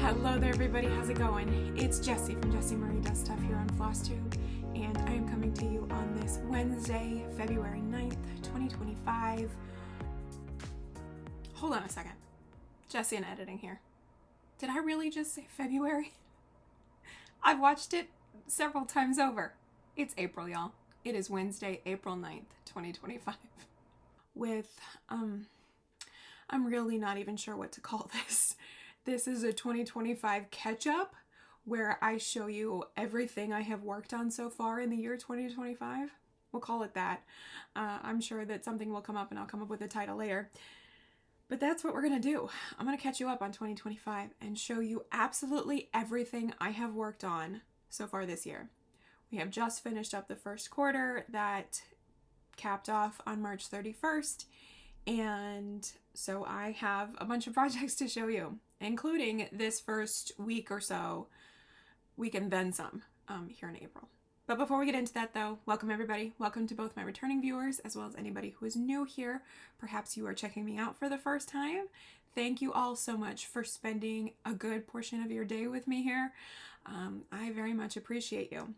Hello there everybody, how's it going? It's Jessie from Jessie Marie Does Stuff here on FlossTube, and I am coming to you on this Wednesday, February 9th, 2025. Hold on a second. Jessie in editing here. Did I really just say February? I've watched it several times over. It's April, y'all. It is Wednesday, April 9th, 2025. I'm really not even sure what to call this. This is a 2025 catch-up where I show you everything I have worked on so far in the year 2025. We'll call it that. I'm sure that something will come up and I'll come up with a title later. But that's what we're going to do. I'm going to catch you up on 2025 and show you absolutely everything I have worked on so far this year. We have just finished up the first quarter that capped off on March 31st. And so I have a bunch of projects to show you, including this first week or so, week and then some, here in April. But before we get into that though, welcome everybody. Welcome to both my returning viewers as well as anybody who is new here. Perhaps you are checking me out for the first time. Thank you all so much for spending a good portion of your day with me here. I very much appreciate you.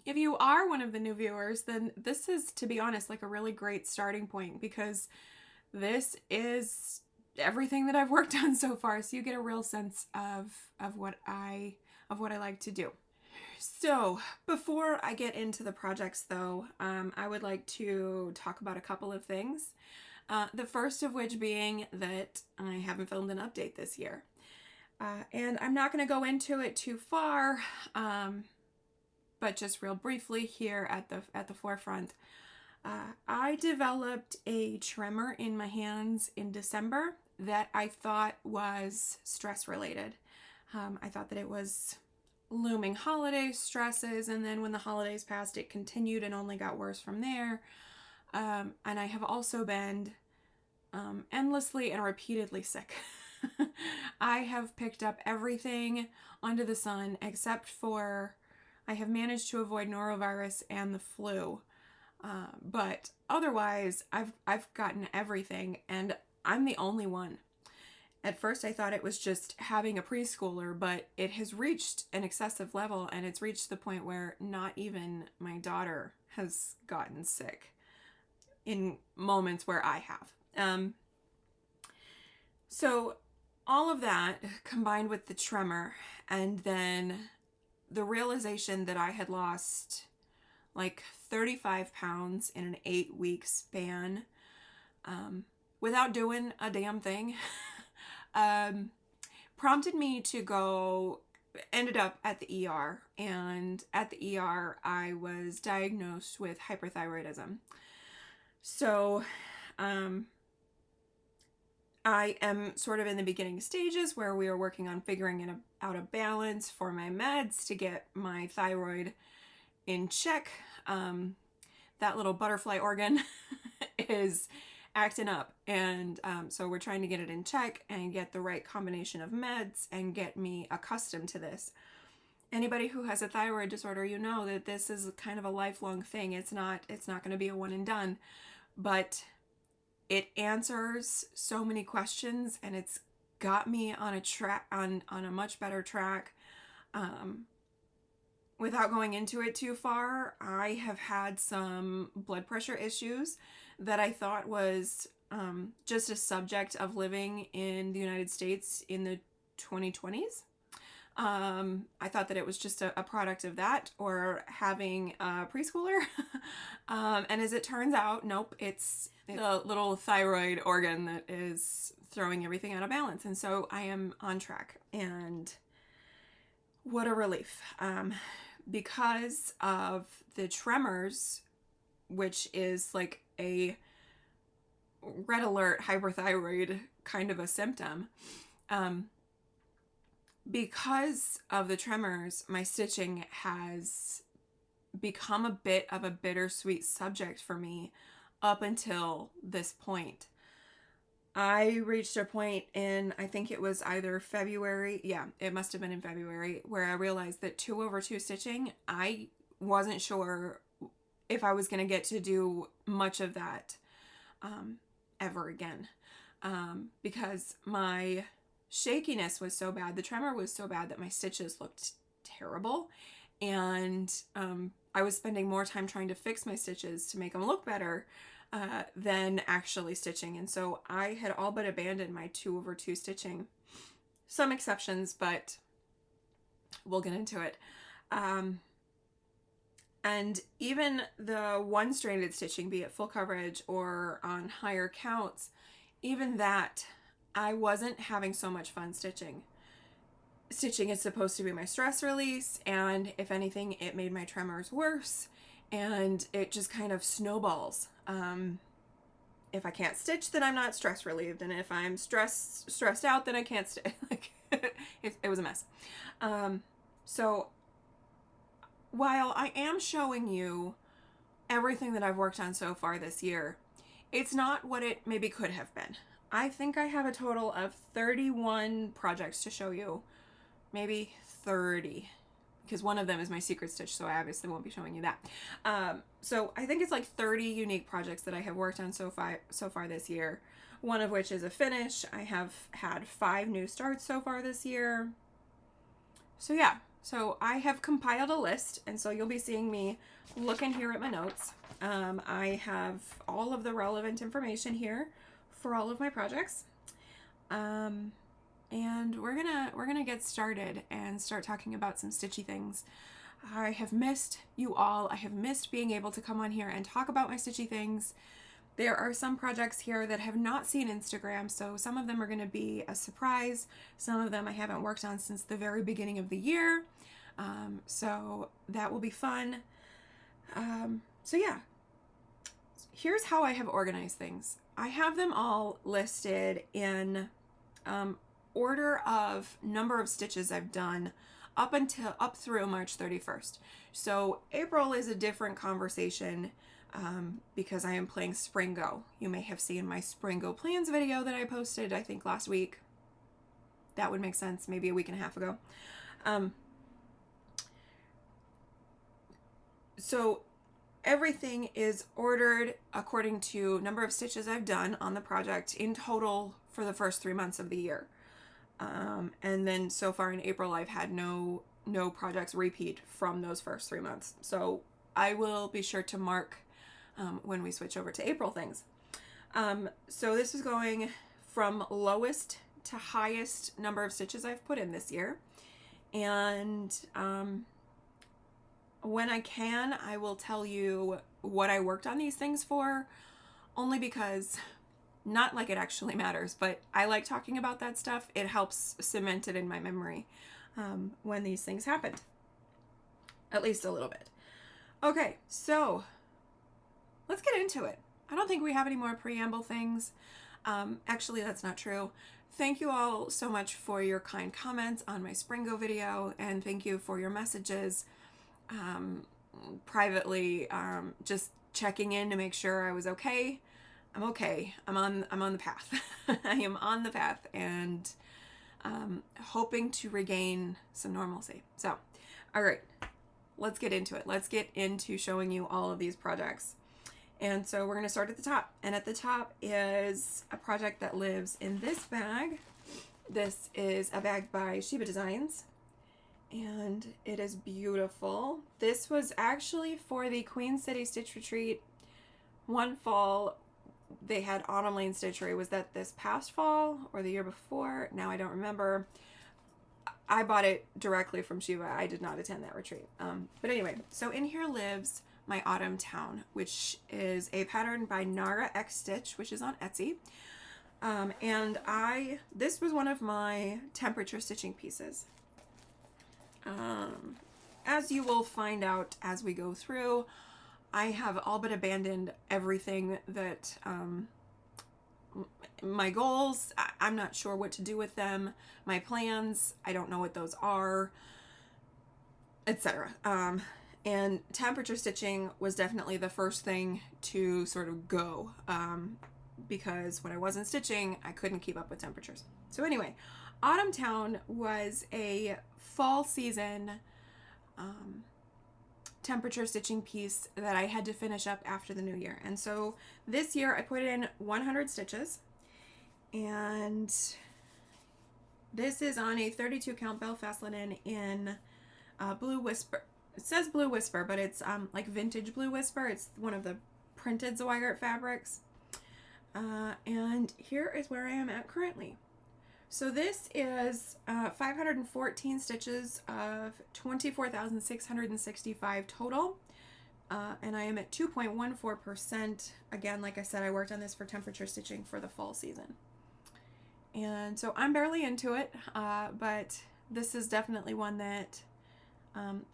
If you are one of the new viewers, then this is, to be honest, like a really great starting point because this is everything that I've worked on so far, so you get a real sense of what I like to do. So before I get into the projects though, I would like to talk about a couple of things. The first of which being that I haven't filmed an update this year. And I'm not going to go into it too far, but just real briefly here at the forefront. I developed a tremor in my hands in December that I thought was stress related. I thought that it was looming holiday stresses, and then when the holidays passed it continued and only got worse from there. And I have also been endlessly and repeatedly sick. I have picked up everything under the sun except for I have managed to avoid norovirus and the flu. But otherwise, I've gotten everything, and I'm the only one. At first, I thought it was just having a preschooler, but it has reached an excessive level, and it's reached the point where not even my daughter has gotten sick in moments where I have. So all of that combined with the tremor, and then the realization that I had lost like 35 pounds in an 8-week span, without doing a damn thing, prompted me to ended up at the ER, and at the ER I was diagnosed with hyperthyroidism. So, I am sort of in the beginning stages where we are working on figuring out a balance for my meds to get my thyroid in check. That little butterfly organ is acting up, and so we're trying to get it in check and get the right combination of meds and get me accustomed to this. Anybody who has a thyroid disorder, you know that this is kind of a lifelong thing. It's not going to be a one and done, but it answers so many questions, and it's got me on a track, on a much better track. Without going into it too far, I have had some blood pressure issues that I thought was just a subject of living in the United States in the 2020s. I thought that it was just a product of that or having a preschooler. And as it turns out, nope, it's the little thyroid organ that is throwing everything out of balance. And so I am on track, and what a relief. Because of the tremors, which is like a red alert hyperthyroid kind of a symptom, because of the tremors, my stitching has become a bit of a bittersweet subject for me up until this point. I reached a point in, I think it was either February, yeah, it must have been in February, where I realized that 2/2 stitching, I wasn't sure if I was going to get to do much of that ever again. Because my shakiness was so bad, the tremor was so bad that my stitches looked terrible. And I was spending more time trying to fix my stitches to make them look better than actually stitching. And so I had all but abandoned my 2/2 stitching. Some exceptions, but we'll get into it. And even the one-stranded stitching, be it full coverage or on higher counts, even that, I wasn't having so much fun stitching. Stitching is supposed to be my stress release, and if anything, it made my tremors worse, and it just kind of snowballs. If I can't stitch, then I'm not stress relieved, and if I'm stressed out, then I can't stitch. Like, it was a mess. So while I am showing you everything that I've worked on so far this year, it's not what it maybe could have been. I think I have a total of 31 projects to show you. Maybe 30, because one of them is my secret stitch, so I obviously won't be showing you that. So I think it's like 30 unique projects that I have worked on so far this year, one of which is a finish. I have had 5 new starts so far this year. So yeah, so I have compiled a list, and so you'll be seeing me looking here at my notes. I have all of the relevant information here for all of my projects. And we're gonna get started and start talking about some stitchy things. I have missed you all. I have missed being able to come on here and talk about my stitchy things. There are some projects here that have not seen Instagram, so some of them are going to be a surprise. Some of them I haven't worked on since the very beginning of the year, so that will be fun. So yeah, here's how I have organized things. I have them all listed in order of number of stitches I've done up through March 31st. So April is a different conversation because I am playing SPRINGO. You may have seen my SPRINGO plans video that I posted, I think last week. That would make sense, maybe a week and a half ago. So everything is ordered according to number of stitches I've done on the project in total for the first 3 months of the year. And then so far in April, I've had no projects repeat from those first 3 months. So I will be sure to mark when we switch over to April things. So this is going from lowest to highest number of stitches I've put in this year. And when I can, I will tell you what I worked on these things for, only because, not like it actually matters, but I like talking about that stuff. It helps cement it in my memory when these things happened, at least a little bit. Okay, so let's get into it. I don't think we have any more preamble things. Actually, that's not true. Thank you all so much for your kind comments on my SPRINGO video, and thank you for your messages privately, just checking in to make sure I was okay. I'm okay. I'm on the path. I am on the path, and hoping to regain some normalcy. So, all right, let's get into it. Let's get into showing you all of these projects. And so we're going to start at the top. And at the top is a project that lives in this bag. This is a bag by Sheba Designs, and it is beautiful. This was actually for the Queen City Stitch Retreat one fall. They had Autumn Lane Stitchery. Was that this past fall or the year before? Now I don't remember. I bought it directly from Sheba. I did not attend that retreat. But anyway, so in here lives my Autumn Town, which is a pattern by NARAxStitch, which is on Etsy. And this was one of my temperature stitching pieces. As you will find out as we go through, I have all but abandoned everything that, my goals, I'm not sure what to do with them. My plans, I don't know what those are, etc. And temperature stitching was definitely the first thing to sort of go, because when I wasn't stitching, I couldn't keep up with temperatures. So anyway, Autumn Town was a fall season temperature stitching piece that I had to finish up after the new year. And so this year I put in 100 stitches, and This is on a 32 count Belfast linen in Blue Whisper. It says Blue Whisper, but it's like vintage Blue Whisper. It's one of the printed Zweigart fabrics. And here is where I am at currently. So this is 514 stitches of 24,665 total. And I am at 2.14%. Again, like I said, I worked on this for temperature stitching for the fall season. And so I'm barely into it, but this is definitely one that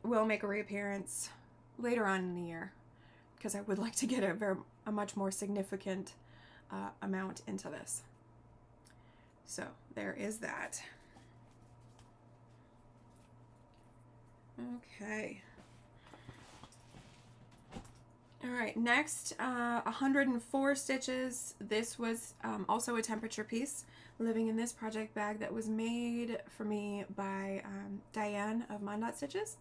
will make a reappearance later on in the year, because I would like to get a much more significant amount into this. So there is that. Okay. All right, next, 104 stitches. This was also a temperature piece, living in this project bag that was made for me by Diane of Mondot Stitches.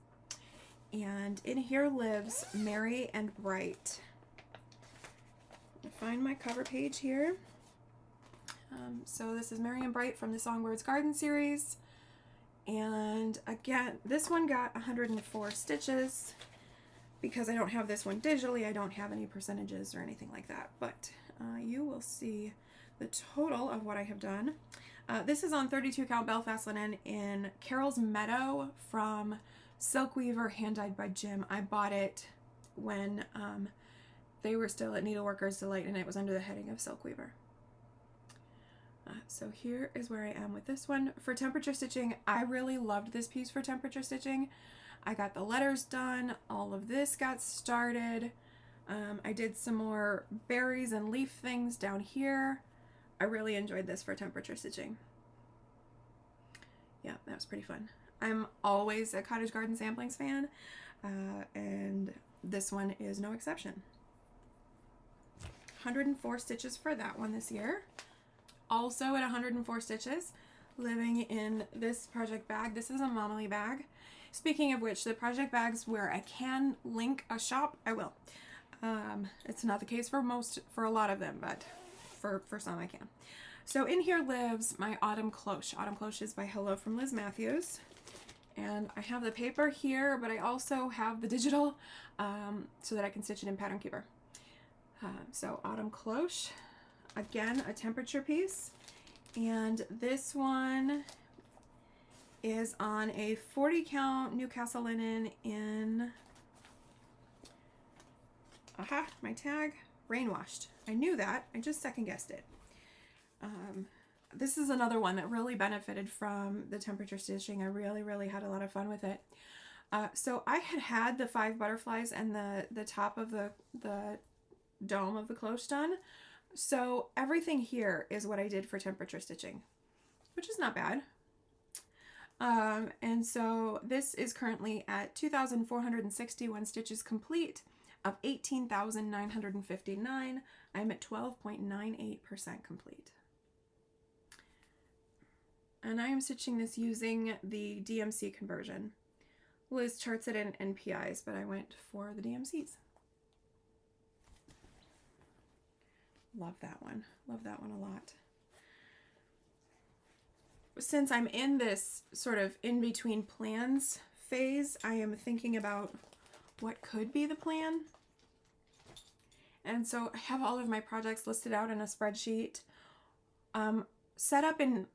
And in here lives Merry and Bright. Find my cover page here. So this is Merry and Bright from the Songbirds Garden series. And again, this one got 104 stitches. Because I don't have this one digitally, I don't have any percentages or anything like that, but you will see the total of what I have done. This is on 32 count Belfast linen in Carol's Meadow from Silk Weaver, hand dyed by Jim. I bought it when they were still at Needleworkers Delight, and it was under the heading of Silk Weaver. So here is where I am with this one. For temperature stitching, I really loved this piece for temperature stitching. I got the letters done, all of this got started. I did some more berries and leaf things down here. I really enjoyed this for temperature stitching. Yeah, that was pretty fun. I'm always a Cottage Garden Samplings fan, and this one is no exception. 104 stitches for that one this year. Also at 104 stitches, living in this project bag. This is a Momily bag. Speaking of which, the project bags where I can link a shop, I will. It's not the case for a lot of them, but for some I can. So in here lives my Autumn Cloche. Autumn Cloche is by Hello from Liz Mathews. And I have the paper here, but I also have the digital so that I can stitch it in Pattern Keeper. So Autumn Cloche, again, a temperature piece. And this one is on a 40 count Newcastle linen in, aha, my tag, Rain Washed. I knew that, I just second guessed it. This is another one that really benefited from the temperature stitching. I really had a lot of fun with it. So I had the 5 butterflies and the top of the dome of the cloche done. So everything here is what I did for temperature stitching, which is not bad. And so this is currently at 2,461 stitches complete of 18,959. I'm at 12.98% complete. And I am stitching this using the DMC conversion. Liz charts it in NPIs, but I went for the DMCs. Love that one. Love that one a lot. Since I'm in this sort of in-between plans phase, I am thinking about what could be the plan. And so I have all of my projects listed out in a spreadsheet, set up in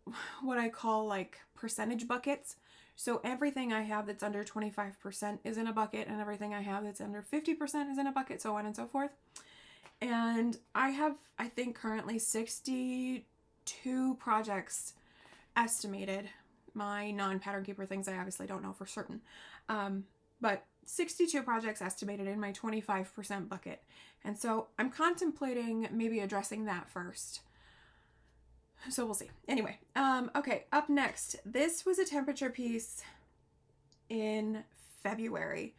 what I call like percentage buckets. So everything I have that's under 25% is in a bucket, and everything I have that's under 50% is in a bucket, so on and so forth. And I have, I think, currently 62 projects estimated. My non-Pattern Keeper things I obviously don't know for certain, but 62 projects estimated in my 25% bucket. And so I'm contemplating maybe addressing that first. So we'll see. Anyway, okay, up next, this was a temperature piece in February.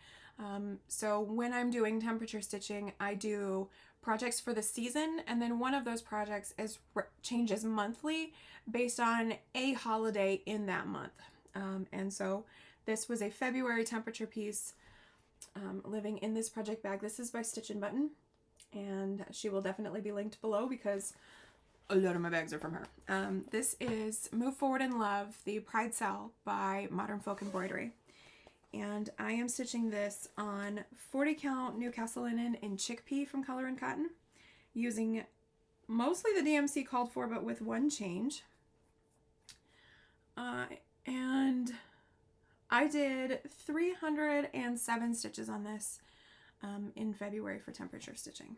So when I'm doing temperature stitching, I do projects for the season, and then one of those projects changes monthly based on a holiday in that month. And so this was a February temperature piece, living in this project bag. This is by Stitch and Button, and she will definitely be linked below because a lot of my bags are from her. This is Move Forward in Love, the Pride Cell by Modern Folk Embroidery. And I am stitching this on 40 count Newcastle linen in chickpea from Color and Cotton, using mostly the DMC called for, but with one change. And I did 307 stitches on this in February for temperature stitching.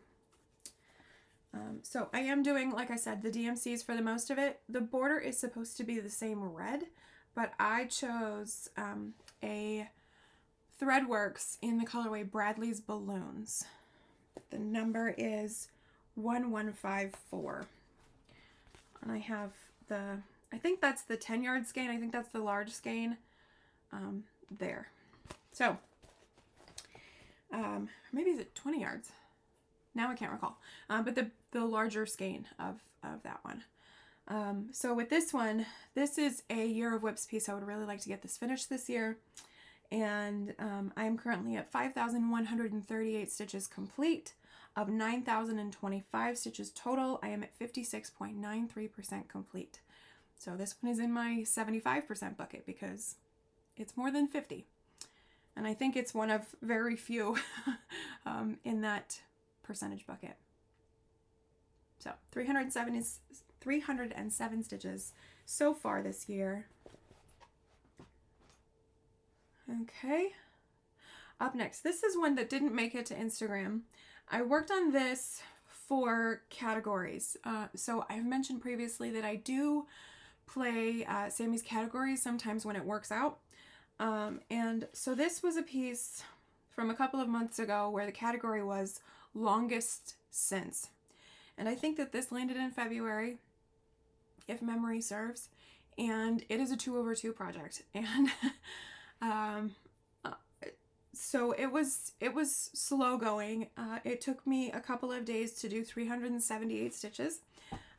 So I am doing, like I said, the DMCs for the most of it. The border is supposed to be the same red, but I chose a Threadworks in the colorway Bradley's Balloons. The number is 1154. And I have the, I think that's the 10-yard skein. I think that's the large skein there. So, maybe is it 20 yards? Now I can't recall. But the larger skein of that one. So with this one, this is a Year of Whips piece. I would really like to get this finished this year. And I am currently at 5,138 stitches complete. Of 9,025 stitches total, I am at 56.93% complete. So this one is in my 75% bucket because it's more than 50. And I think it's one of very few in that percentage bucket. So 307 stitches so far this year. Okay, up next, this is one that didn't make it to Instagram. I worked on this for categories. So I've mentioned previously that I do play Sammy's categories sometimes when it works out. And so this was a piece from a couple of months ago where the category was longest since. And I think that this landed in February, if memory serves. And it is a 2/2 project. And so it was slow going. It took me a couple of days to do 378 stitches.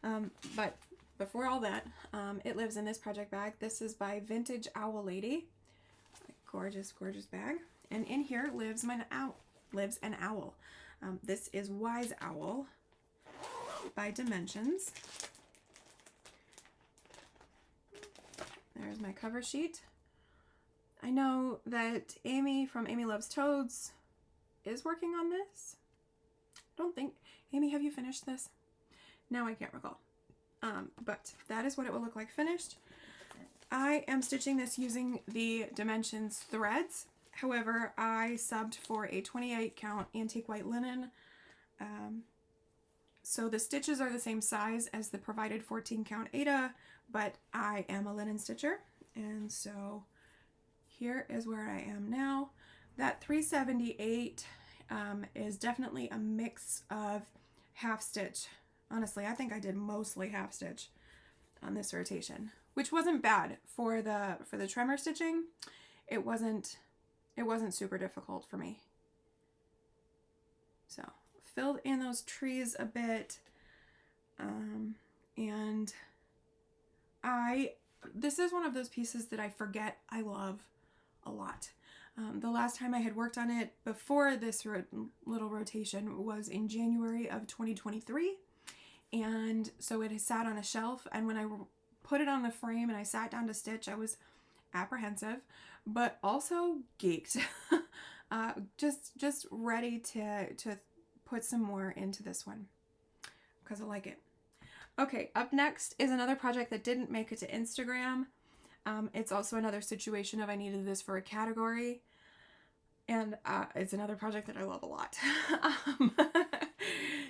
But before all that, it lives in this project bag. This is by Vintage Owl Lady. Gorgeous, gorgeous bag. And in here lives an owl. This is Wise Owl by Dimensions. There's my cover sheet. I know that Amy from Amy Loves Toads is working on this. Don't think, Amy, have you finished this? Now I can't recall. But that is what it will look like finished. I am stitching this using the Dimensions threads. However, I subbed for a 28 count antique white linen. So the stitches are the same size as the provided 14 count Ada, but I am a linen stitcher. And so here is where I am now. That 378 is definitely a mix of half stitch. Honestly, I think I did mostly half stitch on this rotation, which wasn't bad for the tremor stitching. It wasn't super difficult for me. So filled in those trees a bit, and this is one of those pieces that I forget I love a lot. The last time I had worked on it before this little rotation was in January of 2023, and so it has sat on a shelf, and when I put it on the frame and I sat down to stitch, I was apprehensive, but also geeked. just ready to put some more into this one because I like it. Okay, up next is another project that didn't make it to Instagram. It's also another situation of I needed this for a category, and it's another project that I love a lot.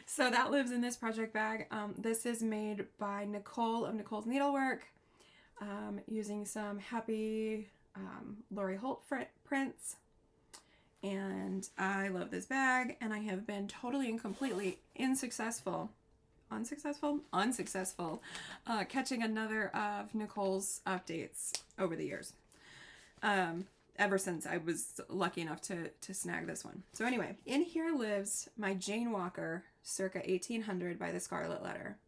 So that lives in this project bag. This is made by Nicole of Nicole's Needlework, using some happy Lori Holt prints. And I love this bag, and I have been totally and completely unsuccessful catching another of Nicole's updates over the years, ever since I was lucky enough to snag this one. So anyway, in here lives my Jane Walker circa 1800 by the Scarlet letter.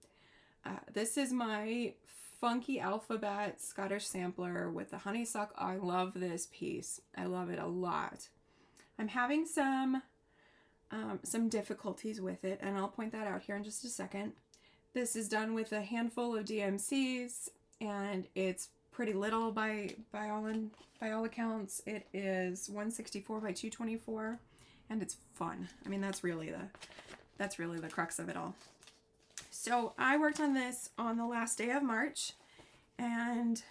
This is my funky alphabet Scottish sampler with the honeysuck. I love this piece. I love it a lot. I'm having some difficulties with it, and I'll point that out here in just a second. This is done with a handful of DMCs, and it's pretty little by all accounts. It is 164 by 224, and it's fun. I mean, that's really the crux of it all. So I worked on this on the last day of March and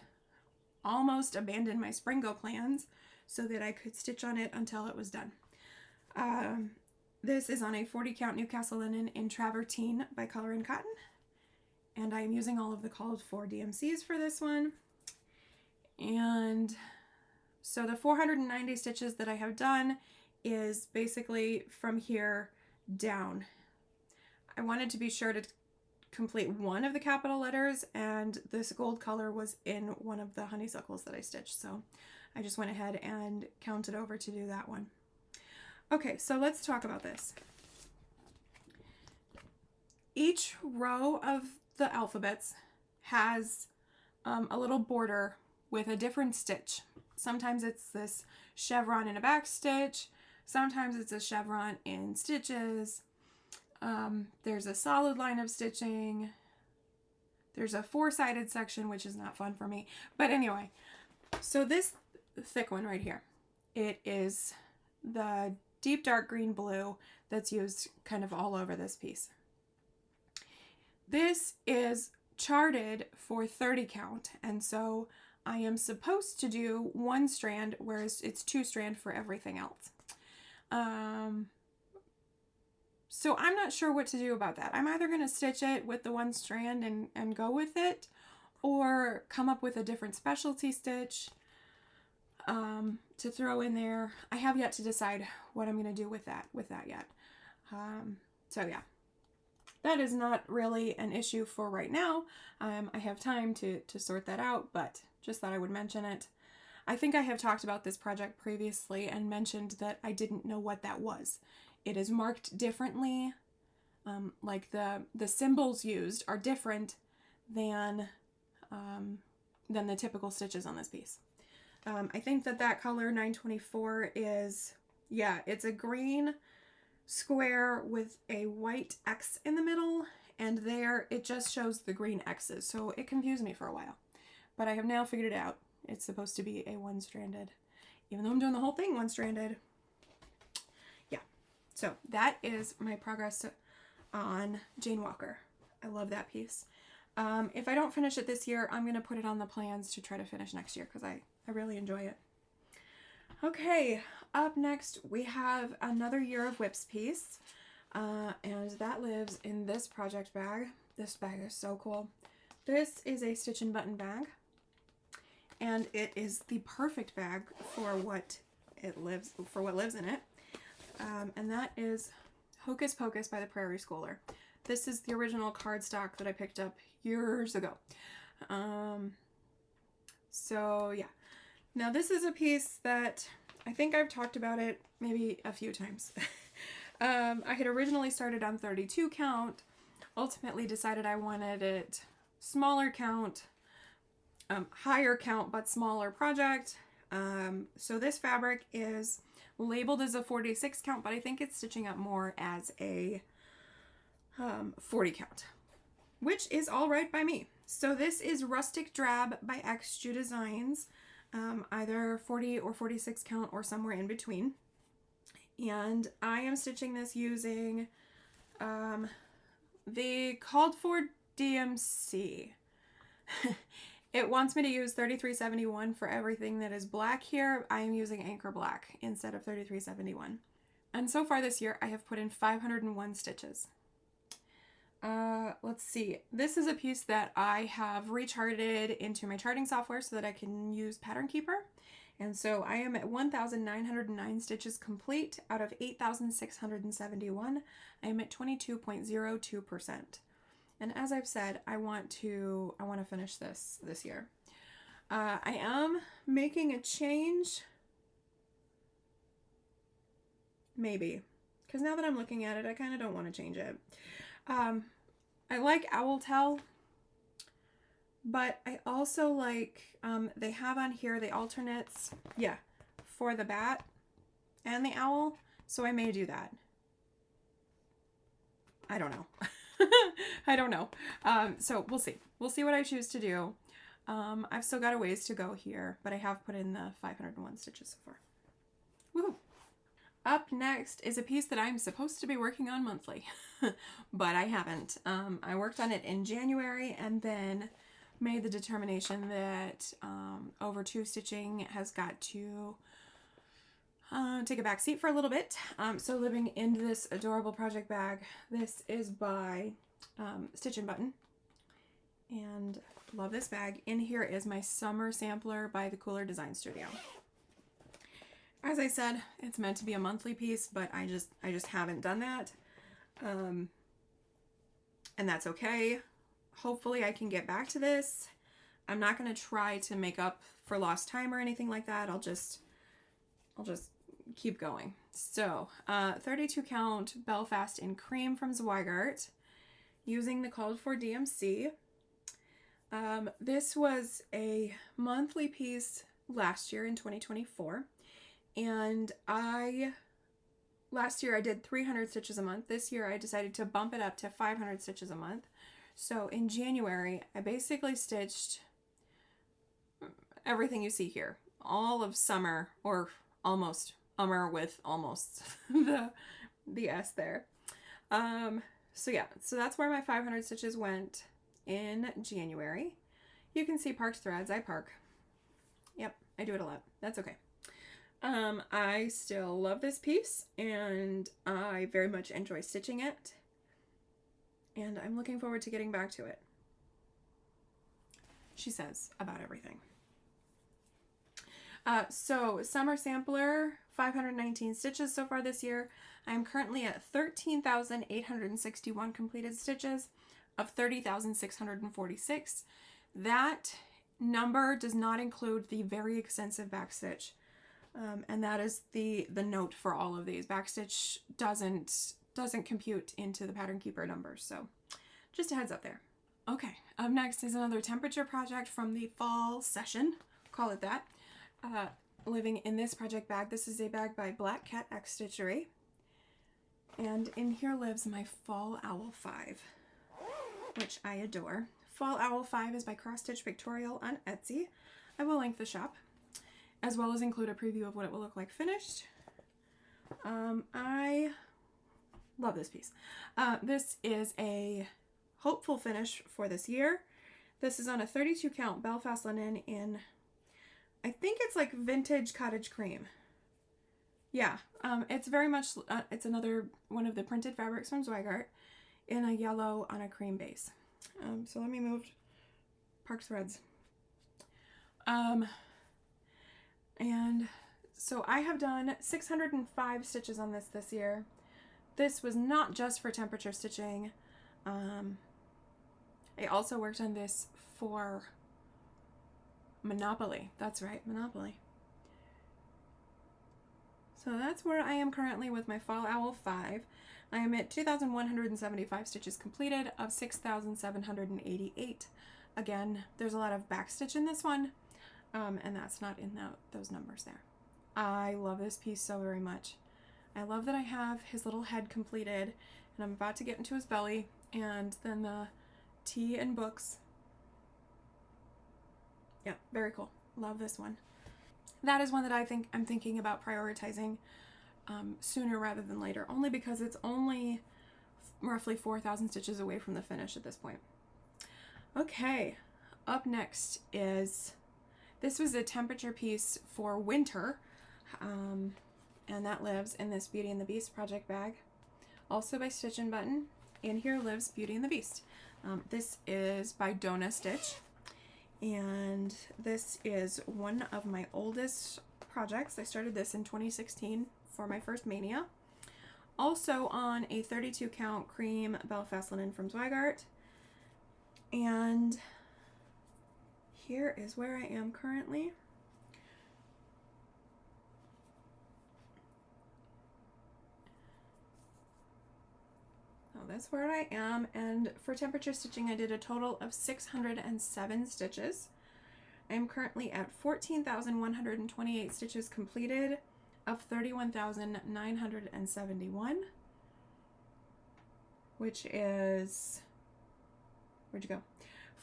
almost abandoned my SPRINGO plans so that I could stitch on it until it was done. This is on a 40 count Newcastle linen in travertine by Color and Cotton, and I'm using all of the called for DMCs for this one. And so the 490 stitches that I have done is basically from here down. I wanted to be sure to complete one of the capital letters, and this gold color was in one of the honeysuckles that I stitched, so I just went ahead and counted over to do that one. Okay, so let's talk about this. Each row of the alphabets has a little border with a different stitch. Sometimes it's this chevron in a back stitch, sometimes it's a chevron in stitches. There's a solid line of stitching. There's a four-sided section, which is not fun for me. But anyway, so this thick one right here, it is the deep dark green blue that's used kind of all over this piece. This is charted for 30 count, and so I am supposed to do one strand, whereas it's 2 strand for everything else. So I'm not sure what to do about that. I'm either going to stitch it with the 1 strand and go with it, or come up with a different specialty stitch to throw in there. I have yet to decide what I'm going to do with that yet. So yeah, that is not really an issue for right now. I have time to sort that out, but just thought I would mention it. I think I have talked about this project previously and mentioned that I didn't know what that was. It is marked differently, like the symbols used are different than the typical stitches on this piece. I think that color 924 is, yeah, it's a green square with a white X in the middle, and there it just shows the green X's, so it confused me for a while. But I have now figured it out. It's supposed to be a 1-stranded, even though I'm doing the whole thing 1-stranded. So that is my progress on Jane Walker. I love that piece. If I don't finish it this year, I'm going to put it on the plans to try to finish next year because I really enjoy it. Okay, up next we have another Year of Whips piece, and that lives in this project bag. This bag is so cool. This is a stitch and button bag, and it is the perfect bag for what lives in it. And that is Hocus Pocus by the Prairie Kooler. This is the original cardstock that I picked up years ago. So yeah. Now this is a piece that I think I've talked about it maybe a few times. I had originally started on 32 count, ultimately decided I wanted it smaller count, higher count but smaller project. So this fabric is labeled as a 46 count, but I think it's stitching up more as a 40 count, which is all right by me. So this is Rustic Drab by XJU Designs, either 40 or 46 count or somewhere in between. And I am stitching this using the called for DMC. It wants me to use 3371 for everything that is black here. I am using Anchor Black instead of 3371. And so far this year, I have put in 501 stitches. Let's see. This is a piece that I have recharted into my charting software so that I can use Pattern Keeper. And so I am at 1,909 stitches complete out of 8,671. I am at 22.02%. And as I've said, I want to finish this year. I am making a change, maybe, because now that I'm looking at it, I kind of don't want to change it. I like Owl Tell, but I also like, they have on here the alternates, yeah, for the bat and the owl, so I may do that. I don't know. I don't know. So we'll see. We'll see what I choose to do. I've still got a ways to go here, but I have put in the 501 stitches so far. Woohoo! Up next is a piece that I'm supposed to be working on monthly, but I haven't. I worked on it in January and then made the determination that over 2 stitching has got to take a back seat for a little bit. So living in this adorable project bag. This is by Stitch and Button, and love this bag. In here is my summer sampler by the Kooler Design Studio. As I said, it's meant to be a monthly piece, but I just haven't done that, and that's okay. Hopefully I can get back to this. I'm not going to try to make up for lost time or anything like that. I'll just keep going. So 32 count Belfast in cream from Zweigart using the called for DMC. This was a monthly piece last year in 2024, and last year I did 300 stitches a month. This year I decided to bump it up to 500 stitches a month. So in January I basically stitched everything you see here, all of summer, or almost summer with almost the S there. So yeah, so that's where my 500 stitches went in January. You can see parked threads. I park. Yep, I do it a lot. That's okay. I still love this piece and I very much enjoy stitching it, and I'm looking forward to getting back to it. She says about everything. So summer sampler, 519 stitches so far this year. I'm currently at 13,861 completed stitches of 30,646. That number does not include the very extensive backstitch. And that is the note for all of these. Backstitch doesn't compute into the pattern keeper numbers, so just a heads up there. Okay, up next is another temperature project from the fall session, call it that. Living in this project bag. This is a bag by Black Cat X Stitchery, and in here lives my Fall Owl 5, which I adore. Fall Owl 5 is by Cross Stitch Pictorial on Etsy. I will link the shop, as well as include a preview of what it will look like finished. I love this piece. This is a hopeful finish for this year. This is on a 32 count Belfast linen in, I think it's like vintage cottage cream. Yeah, it's very much, it's another one of the printed fabrics from Zweigart in a yellow on a cream base. So let me move parked threads. And so I have done 605 stitches on this year. This was not just for temperature stitching. I also worked on this for Monopoly. That's right, Monopoly. So that's where I am currently with my Fall Owl 5. I am at 2,175 stitches completed of 6,788. Again, there's a lot of backstitch in this one, and that's not in those numbers there. I love this piece so very much. I love that I have his little head completed, and I'm about to get into his belly, and then the tea and books. Yeah, very cool. Love this one. That is one that I'm thinking about prioritizing sooner rather than later, only because it's only roughly 4,000 stitches away from the finish at this point. Okay, up next is, this was a temperature piece for winter, and that lives in this Beauty and the Beast project bag, also by Stitch and Button. In here lives Beauty and the Beast. This is by Donna Stitch, and this is one of my oldest projects. I started this in 2016 for my first Mania. Also on a 32 count cream Belfast linen from Zweigart. And here is where I am currently. So that's where I am, and for temperature stitching I did a total of 607 stitches. I am currently at 14,128 stitches completed of 31,971. which is, where'd you go?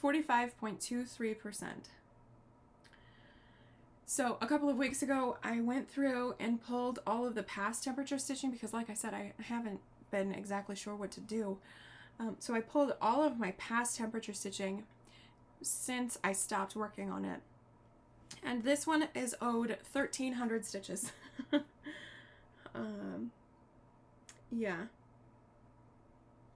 45.23%. So a couple of weeks ago, I went through and pulled all of the past temperature stitching because, like I said, I haven't been exactly sure what to do. So I pulled all of my past temperature stitching since I stopped working on it. And this one is owed 1,300 stitches. Yeah.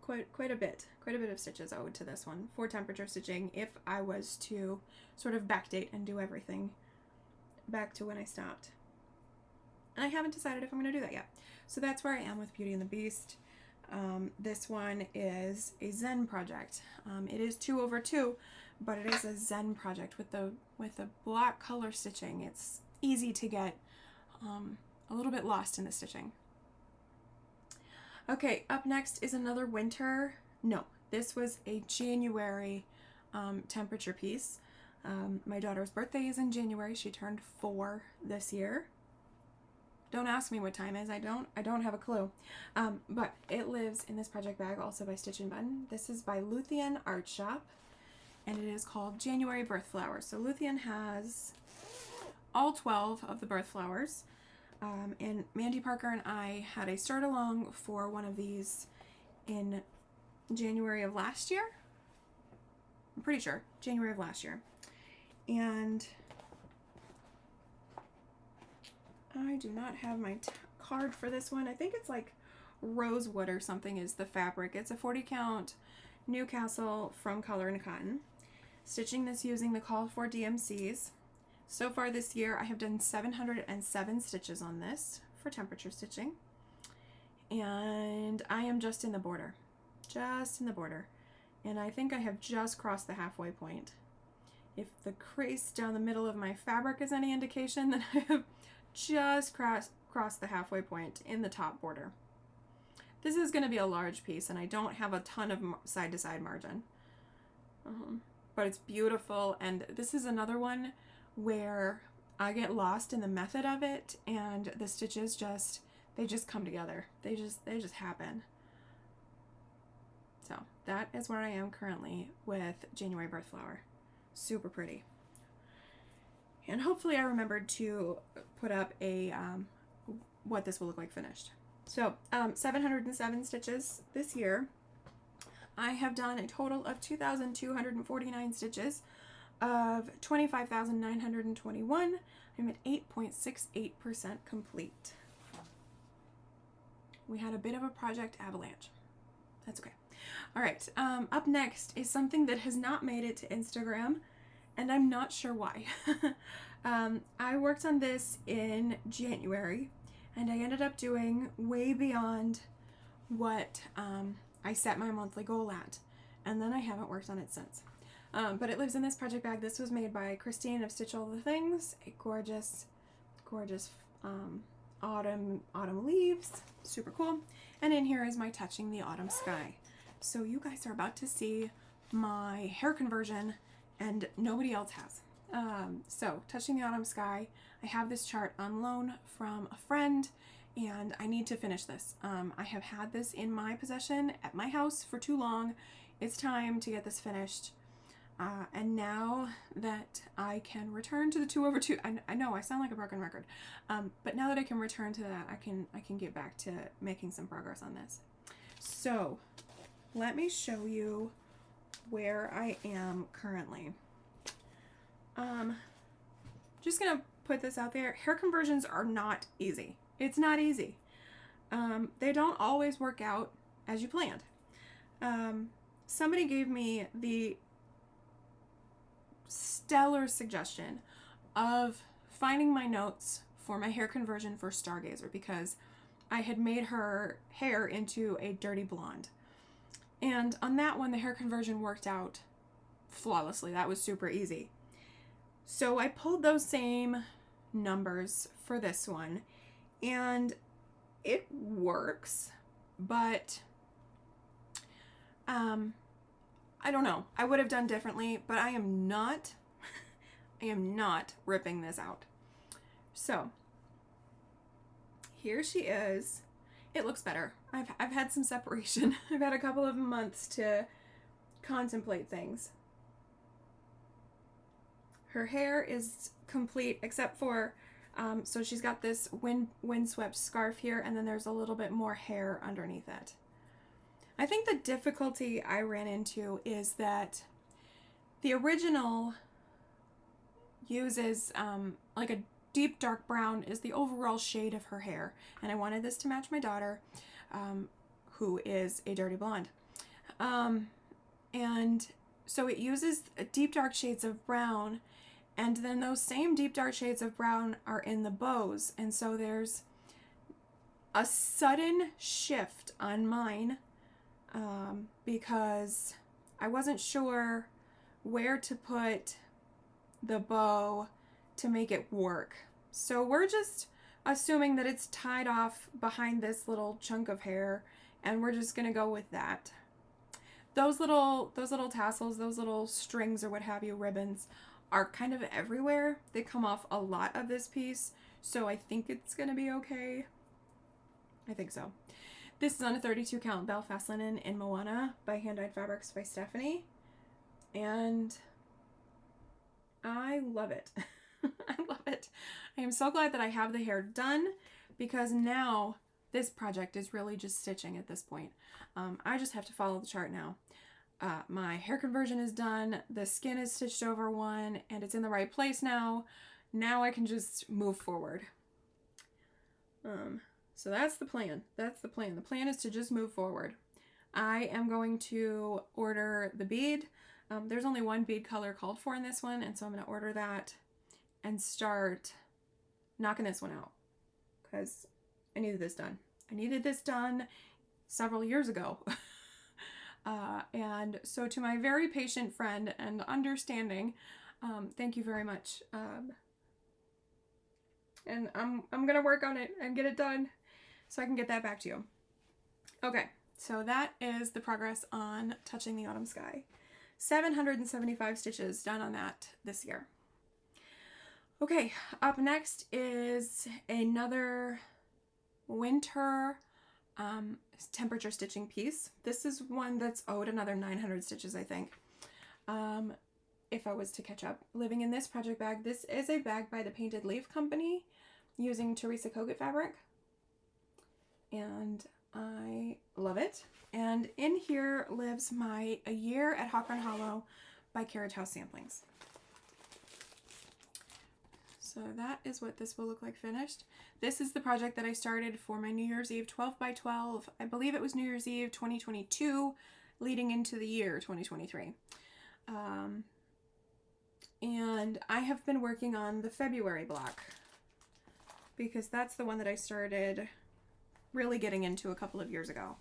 Quite a bit of stitches owed to this one for temperature stitching if I was to sort of backdate and do everything back to when I stopped. And I haven't decided if I'm going to do that yet. So that's where I am with Beauty and the Beast. This one is a Zen project. It is 2/2, but it is a Zen project with the black color stitching. It's easy to get a little bit lost in the stitching. Okay, up next is another winter. No, this was a January temperature piece. My daughter's birthday is in January. She turned 4 this year. Don't ask me what time is. I don't have a clue. But it lives in this project bag, also by Stitch and Button. This is by Luthien Art Shop, and it is called January Birth Flowers. So Luthien has all 12 of the birth flowers. And Mandy Parker and I had a start along for one of these in January of last year. I'm pretty sure January of last year. And I do not have my card for this one. I think it's like rosewood or something is the fabric. It's a 40 count Newcastle from Color and Cotton. Stitching this using the call for DMCs. So far this year I have done 707 stitches on this for temperature stitching. And I am just in the border. Just in the border. And I think I have just crossed the halfway point. If the crease down the middle of my fabric is any indication, then I have just crossed the halfway point in the top border. This is going to be a large piece, and I don't have a ton of side-to-side margin. But it's beautiful, and this is another one where I get lost in the method of it, and the stitches they just come together. They just happen. So that is where I am currently with January Birth Flower. Super pretty. And hopefully I remembered to put up a what this will look like finished. So 707 stitches this year. I have done a total of 2,249 stitches of 25,921. I'm at 8.68% complete. We had a bit of a project avalanche. That's okay. All right, up next is something that has not made it to Instagram, and I'm not sure why. I worked on this in January, and I ended up doing way beyond what I set my monthly goal at, and then I haven't worked on it since. But it lives in this project bag. This was made by Christine of Stitch All the Things. A gorgeous, gorgeous autumn leaves. Super cool. And in here is my Touching the Autumn Sky. So you guys are about to see my hair conversion, and nobody else has. So Touching the Autumn Sky, I have this chart on loan from a friend, and I need to finish this. I have had this in my possession at my house for too long. It's time to get this finished. And now that I can return to the 2/2, I know I sound like a broken record, but now that I can return to that, I can get back to making some progress on this. So let me show you where I am currently. Just gonna put this out there. Hair conversions are not easy. It's not easy. They don't always work out as you planned. Somebody gave me the stellar suggestion of finding my notes for my hair conversion for Stargazer, because I had made her hair into a dirty blonde. And on that one, the hair conversion worked out flawlessly. That was super easy. So I pulled those same numbers for this one, and it works, but I don't know. I would have done differently, but I am not ripping this out. So here she is. It looks better. I've had some separation. I've had a couple of months to contemplate things. Her hair is complete except for, so she's got this windswept scarf here, and then there's a little bit more hair underneath it. I think the difficulty I ran into is that the original uses like a deep dark brown is the overall shade of her hair, and I wanted this to match my daughter, who is a dirty blonde, and so it uses deep dark shades of brown, and then those same deep dark shades of brown are in the bows, and so there's a sudden shift on mine, because I wasn't sure where to put the bow to make it work. So we're just assuming that it's tied off behind this little chunk of hair, and we're just gonna go with that. Those little tassels, those little strings or what have you, ribbons, are kind of everywhere. They come off a lot of this piece, so I think it's gonna be okay. I think so. This is on a 32 count Belfast linen in Moana by Hand Dyed Fabrics by Stephanie, and I love it. I love it. I am so glad that I have the hair done, because now this project is really just stitching at this point. I just have to follow the chart now. My hair conversion is done, the skin is stitched over one, and it's in the right place now. Now I can just move forward. So that's the plan. That's the plan. The plan is to just move forward. I am going to order the bead. There's only one bead color called for in this one, and so I'm going to order that and start knocking this one out, because I needed this done. I needed this done several years ago. And so to my very patient friend and understanding, thank you very much. And I'm going to work on it and get it done so I can get that back to you. Okay, so that is the progress on Touching the Autumn Sky. 775 stitches done on that this year. Okay, up next is another winter temperature stitching piece. This is one that's owed another 900 stitches, I think, if I was to catch up. Living in this project bag. This is a bag by the Painted Leaf Company using Teresa Kogut fabric, and I love it. And in here lives my A Year at Hawthorne Hollow by Carriage House Samplings. So that is what this will look like finished. This is the project that I started for my New Year's Eve 12 by 12. I believe it was New Year's Eve 2022, leading into the year 2023. And I have been working on the February block, because that's the one that I started really getting into a couple of years ago.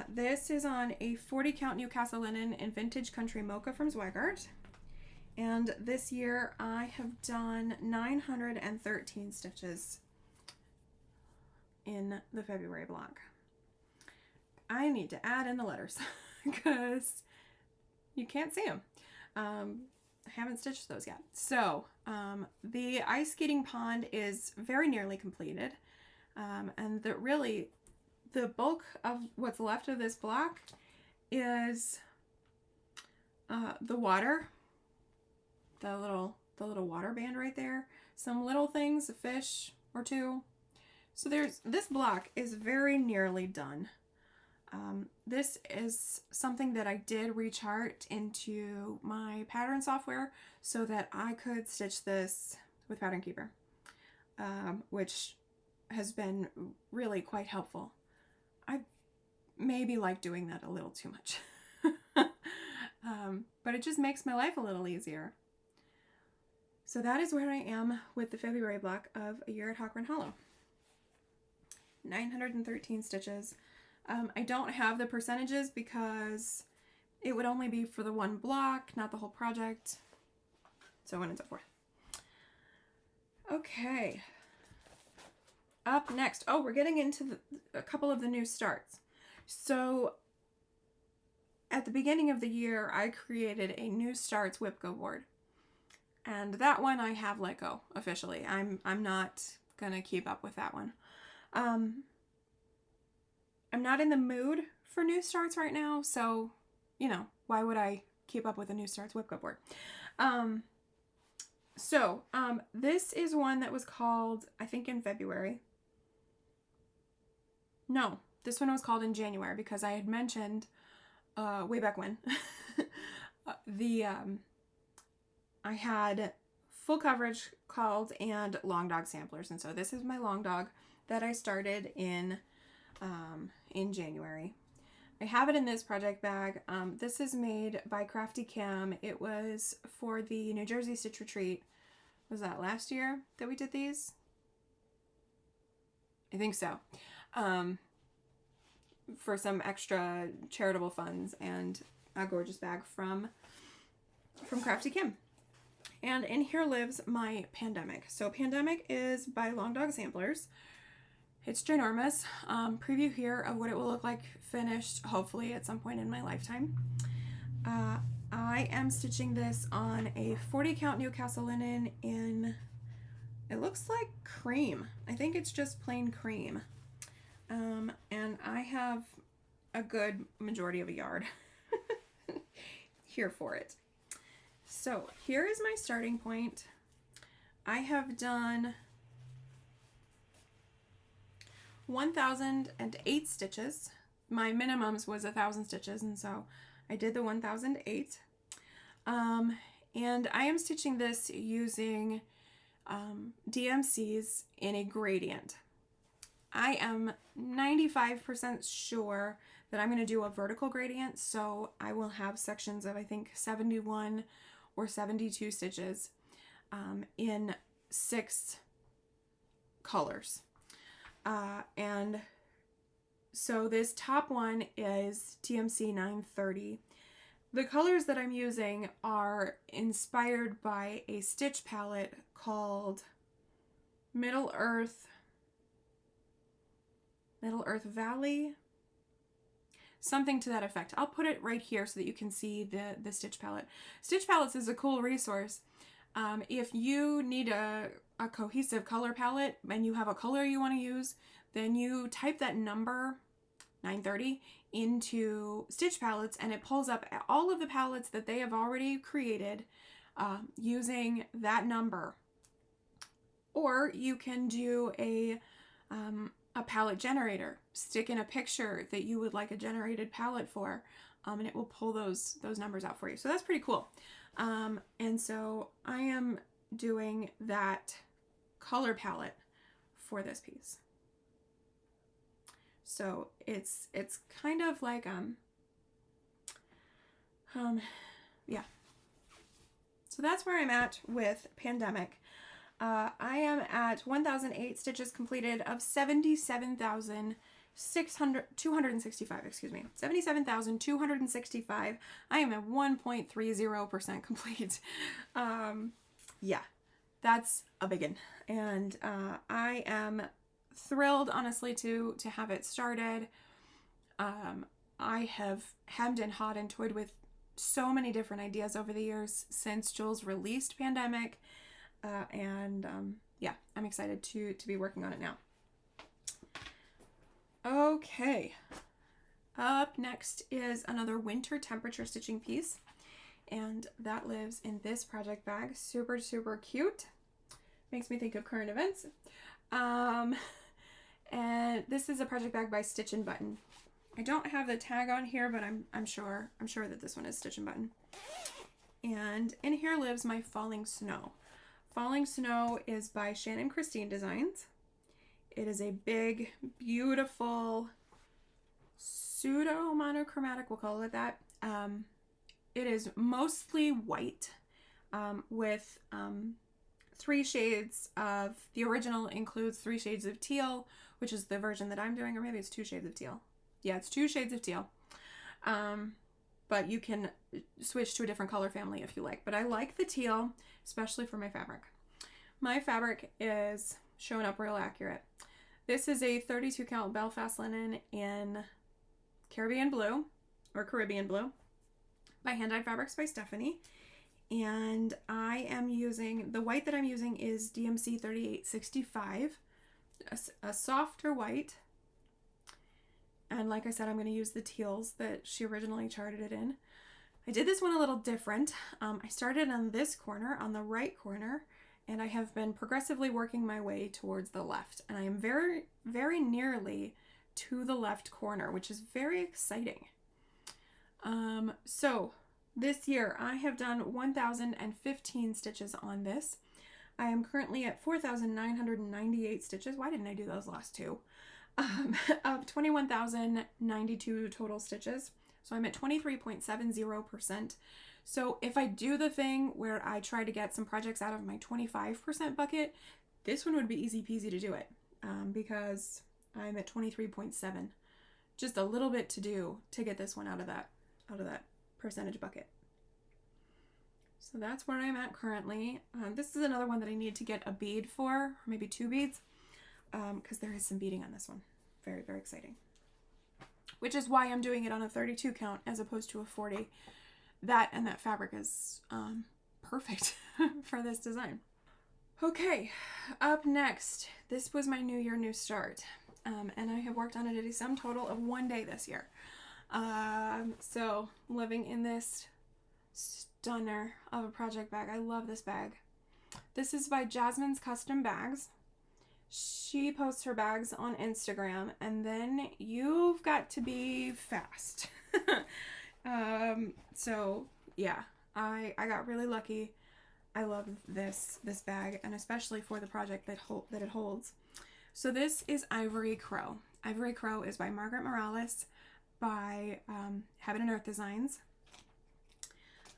This is on a 40 count Newcastle linen in Vintage Country Mocha from Zweigart. And this year I have done 913 stitches in the February block. I need to add in the letters because you can't see them. I haven't stitched those yet. So the ice skating pond is very nearly completed. And the bulk of what's left of this block is the water. The little water band right there. Some little things, a fish or two. So this block is very nearly done. This is something that I did rechart into my pattern software so that I could stitch this with Pattern Keeper, which has been really quite helpful. I maybe like doing that a little too much, but it just makes my life a little easier. So that is where I am with the February block of A Year at Hawthorne Hollow. 913 stitches. I don't have the percentages because it would only be for the one block, not the whole project, so on and so forth. Okay. Up next, we're getting into a couple of the new starts. So at the beginning of the year, I created a new starts whip-go board. And that one I have let go officially. I'm not gonna keep up with that one. I'm not in the mood for new starts right now, so, you know, why would I keep up with the new starts whip clipboard? This is one that was called, I think in February. No, this one was called in January because I had mentioned way back when I had full coverage called and long dog samplers, and so this is my long dog that I started in January. I have it in this project bag. This is made by Crafty Cam. It was for the New Jersey Stitch Retreat. Was that last year that we did these? I think so. For some extra charitable funds, and a gorgeous bag from Crafty Kim. And in here lives my Pandemic. So Pandemic is by Long Dog Samplers. It's ginormous. Preview here of what it will look like finished, hopefully at some point in my lifetime. I am stitching this on a 40 count Newcastle linen in, it looks like cream. I think it's just plain cream. And I have a good majority of a yard here for it. So here is my starting point. I have done 1,008 stitches. My minimums was 1,000 stitches, and so I did the 1,008. And I am stitching this using DMCs in a gradient. I am 95% sure that I'm going to do a vertical gradient, so I will have sections of, I think, 71 or 72 stitches in 6 colors. And so this top one is DMC 930. The colors that I'm using are inspired by a stitch palette called Middle Earth Valley, something to that effect. I'll put it right here so that you can see the stitch palette. Stitch palettes is a cool resource. If you need a cohesive color palette and you have a color you want to use, then you type that number 930 into Stitch Palettes, and it pulls up all of the palettes that they have already created using that number. Or you can do a palette generator. Stick in a picture that you would like a generated palette for, and it will pull those numbers out for you. So that's pretty cool. And so I am doing that color palette for this piece. So it's kind of like yeah. So that's where I'm at with Pandemic. I am at 1,008 stitches completed of 77,265, excuse me, 77,265. I am at 1.30% complete. Yeah, that's a biggin. And I am thrilled, honestly, to have it started. I have hemmed and hawed and toyed with so many different ideas over the years since Jules released Pandemic. Yeah, I'm excited to be working on it now. Okay, up next is another winter temperature stitching piece, and that lives in this project bag. Super, super cute. Makes me think of current events. And this is a project bag by Stitch and Button. I don't have the tag on here, but I'm sure that this one is Stitch and Button. And in here lives my Falling Snow. Falling Snow is by Shannon Christine Designs. It is a big, beautiful, pseudo monochromatic, we'll call it that. It is mostly white with 3 shades of, the original includes 3 shades of teal, which is the version that I'm doing, or maybe it's 2 shades of teal. Yeah, it's 2 shades of teal. But you can switch to a different color family if you like. But I like the teal, especially for my fabric. My fabric is showing up real accurate. This is a 32 count Belfast linen in Caribbean Blue, or Caribbean Blue, by Hand Dyed Fabrics by Stephanie. And I am using, the white that I'm using is DMC 3865, a softer white. And like I said, I'm going to use the teals that she originally charted it in. I did this one a little different. I started on this corner, on the right corner, and I have been progressively working my way towards the left. And I am very, very nearly to the left corner, which is very exciting. So this year I have done 1,015 stitches on this. I am currently at 4,998 stitches. Why didn't I do those last two? Of 21,092 total stitches. So I'm at 23.70%. So if I do the thing where I try to get some projects out of my 25% bucket, this one would be easy peasy to do it, because I'm at 23.7. Just a little bit to do to get this one out of that percentage bucket. So that's where I'm at currently. This is another one that I need to get a bead for, or maybe 2 beads, because there is some beading on this one. Very, very exciting. Which is why I'm doing it on a 32 count as opposed to a 40. That and that fabric is perfect for this design. Okay, up next, this was my New Year, New Start. And I have worked on it at a sum total of 1 day this year. So living in this stunner of a project bag. I love this bag. This is by Jasmine's Custom Bags. She posts her bags on Instagram, and then you've got to be fast. So yeah, I got really lucky. I love this bag, and especially for the project that it holds. So this is Ivory Crow. Ivory Crow is by Margaret Morales, by Heaven and Earth Designs.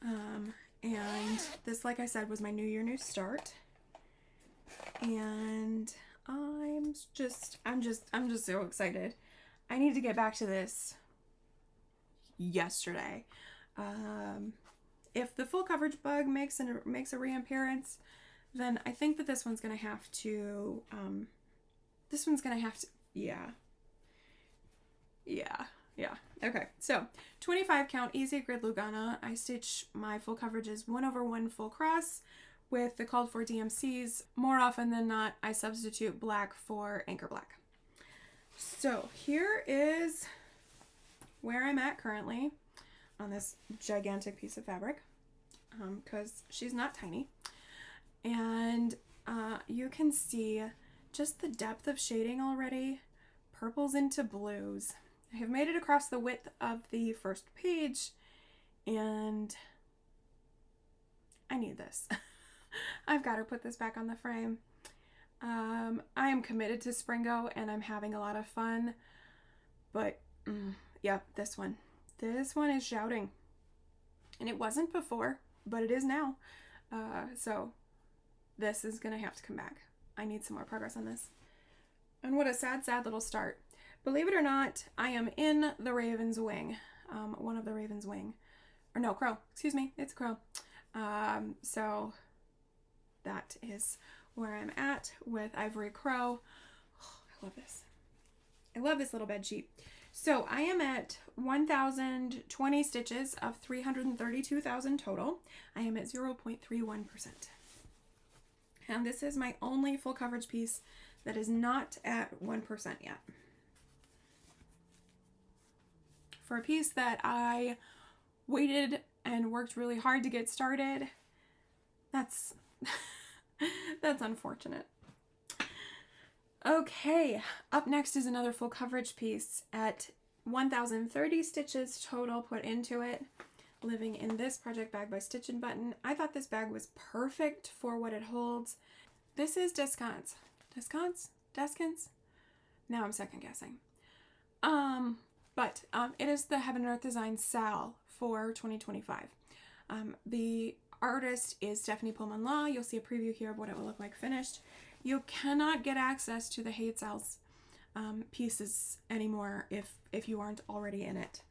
And this, like I said, was my New Year, New Start. And I'm just so excited. I need to get back to this yesterday. If the full coverage bug makes a reappearance, then I think that this one's gonna have to, yeah. Okay, so 25 count easy grid Lugana. I stitch my full coverages 1/1 full cross with the called for DMCs. More often than not, I substitute black for anchor black. So here is where I'm at currently on this gigantic piece of fabric, because she's not tiny. And you can see just the depth of shading already. Purples into blues. I have made it across the width of the first page, and I need this. I've got to put this back on the frame. I am committed to Springo, and I'm having a lot of fun, but yeah, this one is shouting, and it wasn't before, but it is now. So this is gonna have to come back. I need some more progress on this. And what a sad little start. Believe it or not, I am in the Raven's Wing, one of the Raven's Wing, or no, Crow, excuse me, it's Crow. So that is where I'm at with Ivory Crow. Oh, I love this. I love this little bed sheet. So I am at 1,020 stitches of 332,000 total. I am at 0.31%. And this is my only full coverage piece that is not at 1% yet. For a piece that I waited and worked really hard to get started, that's that's unfortunate. Okay, up next is another full coverage piece at 1,030 stitches total put into it, living in this project bag by Stitch and Button. I thought this bag was perfect for what it holds. This is Descants. Now I'm second guessing. But it is the Heaven and Earth Design Sal for 2025. The artist is Stephanie Pullman Law. You'll see a preview here of what it will look like finished. You cannot get access to the Hate Sal's pieces anymore if you aren't already in it.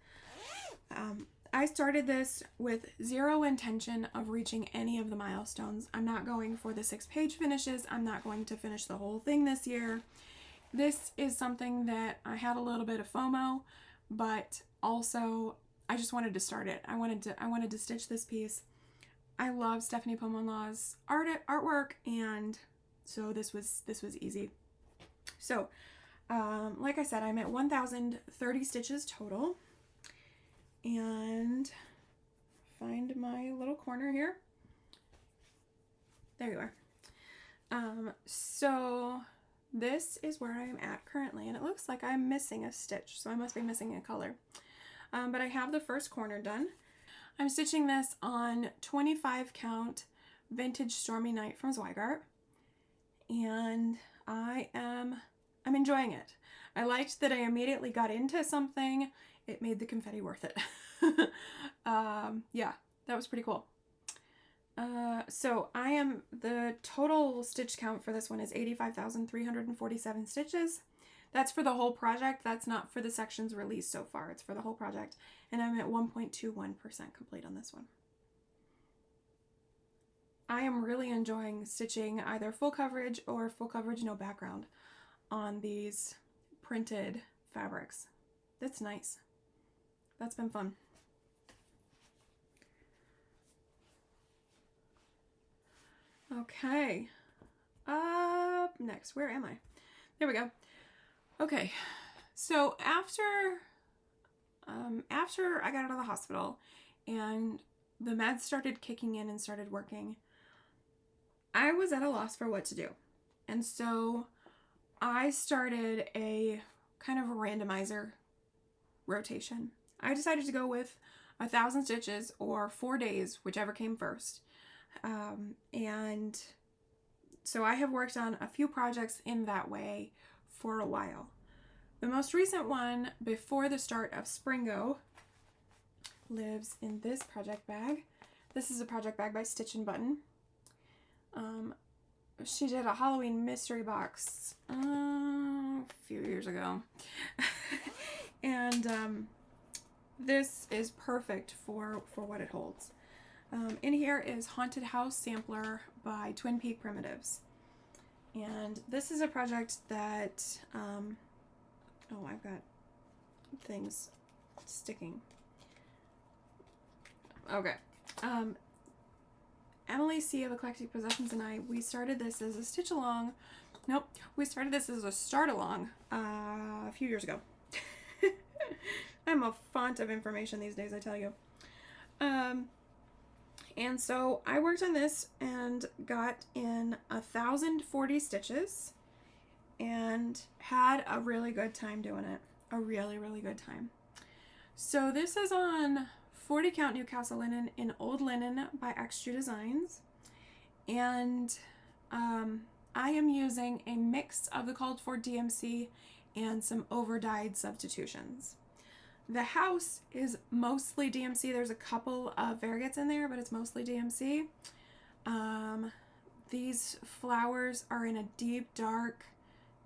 I started this with zero intention of reaching any of the milestones. I'm not going for the 6-page finishes. I'm not going to finish the whole thing this year. This is something that I had a little bit of FOMO, but also I just wanted to start it. I wanted to stitch this piece. I love Stephanie Pullman Law's artwork, and so this was easy. So Like I said, I'm at 1,030 stitches total. And find my little corner here. There you are. So this is where I am at currently, and it looks like I'm missing a stitch, so I must be missing a color. But I have the first corner done. I'm stitching this on 25 count Vintage Stormy Night from Zweigart, and I'm enjoying it. I liked that I immediately got into something. It made the confetti worth it. Yeah, that was pretty cool. So the total stitch count for this one is 85,347 stitches. That's for the whole project. That's not for the sections released so far. It's for the whole project. And I'm at 1.21% complete on this one. I am really enjoying stitching either full coverage or full coverage no background on these printed fabrics. That's nice. That's been fun. Okay, up next, where am I? There we go. Okay, so after I got out of the hospital and the meds started kicking in and started working, I was at a loss for what to do. And so I started a kind of a randomizer rotation. I decided to go with 1,000 stitches or 4 days, whichever came first. And so I have worked on a few projects in that way for a while. The most recent one before the start of SPRINGO lives in this project bag. This is a project bag by Stitch and Button. She did a Halloween mystery box a few years ago. And this is perfect for what it holds. In here is Haunted House Sampler by Twin Peak Primitives. And this is a project that, oh, I've got things sticking. Okay. Emily C. of Eclectic Possessions and I, we started this as a stitch along. Nope, we started this as a start along a few years ago. I'm a font of information these days, I tell you. And so I worked on this and got in 1,040 stitches and had a really good time doing it. A really, really good time. So this is on 40 count Newcastle linen in old linen by Extra Designs. And I am using a mix of the called for DMC and some over-dyed substitutions. The house is mostly DMC. There's a couple of variegates in there, but it's mostly DMC. These flowers are in a deep, dark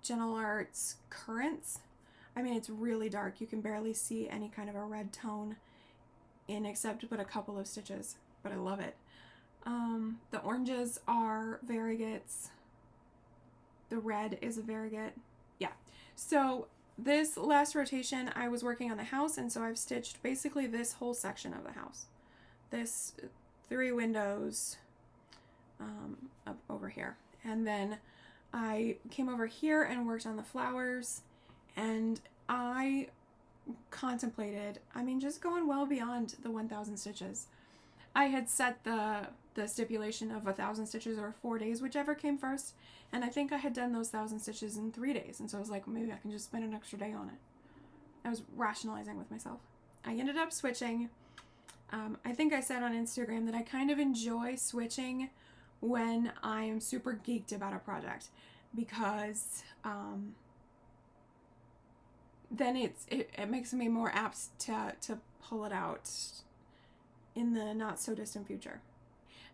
Gentle Arts Currants. I mean, it's really dark. You can barely see any kind of a red tone in except but a couple of stitches, but I love it. The oranges are variegates. The red is a variegate. Yeah. So this last rotation, I was working on the house, and so I've stitched basically this whole section of the house. This 3 windows up over here. And then I came over here and worked on the flowers, and I contemplated, I mean, just going well beyond the 1,000 stitches. I had set the stipulation of 1,000 stitches or 4 days, whichever came first, and I think I had done those 1,000 stitches in 3 days, and so I was like, maybe I can just spend an extra day on it. I was rationalizing with myself. I ended up switching. I think I said on Instagram that I kind of enjoy switching when I am super geeked about a project, because then it makes me more apt to pull it out in the not so distant future.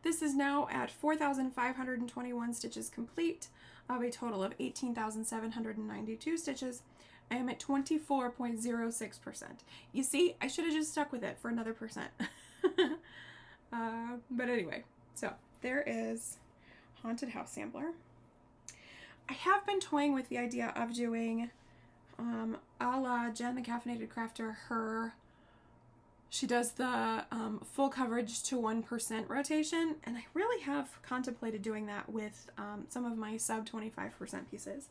This is now at 4,521 stitches complete of a total of 18,792 stitches. I am at 24.06%. You see, I should have just stuck with it for another percent. But anyway, so there is Haunted House Sampler. I have been toying with the idea of doing a la Jen the Caffeinated Crafter, she does the full coverage to 1% rotation, and I really have contemplated doing that with some of my sub 25% pieces.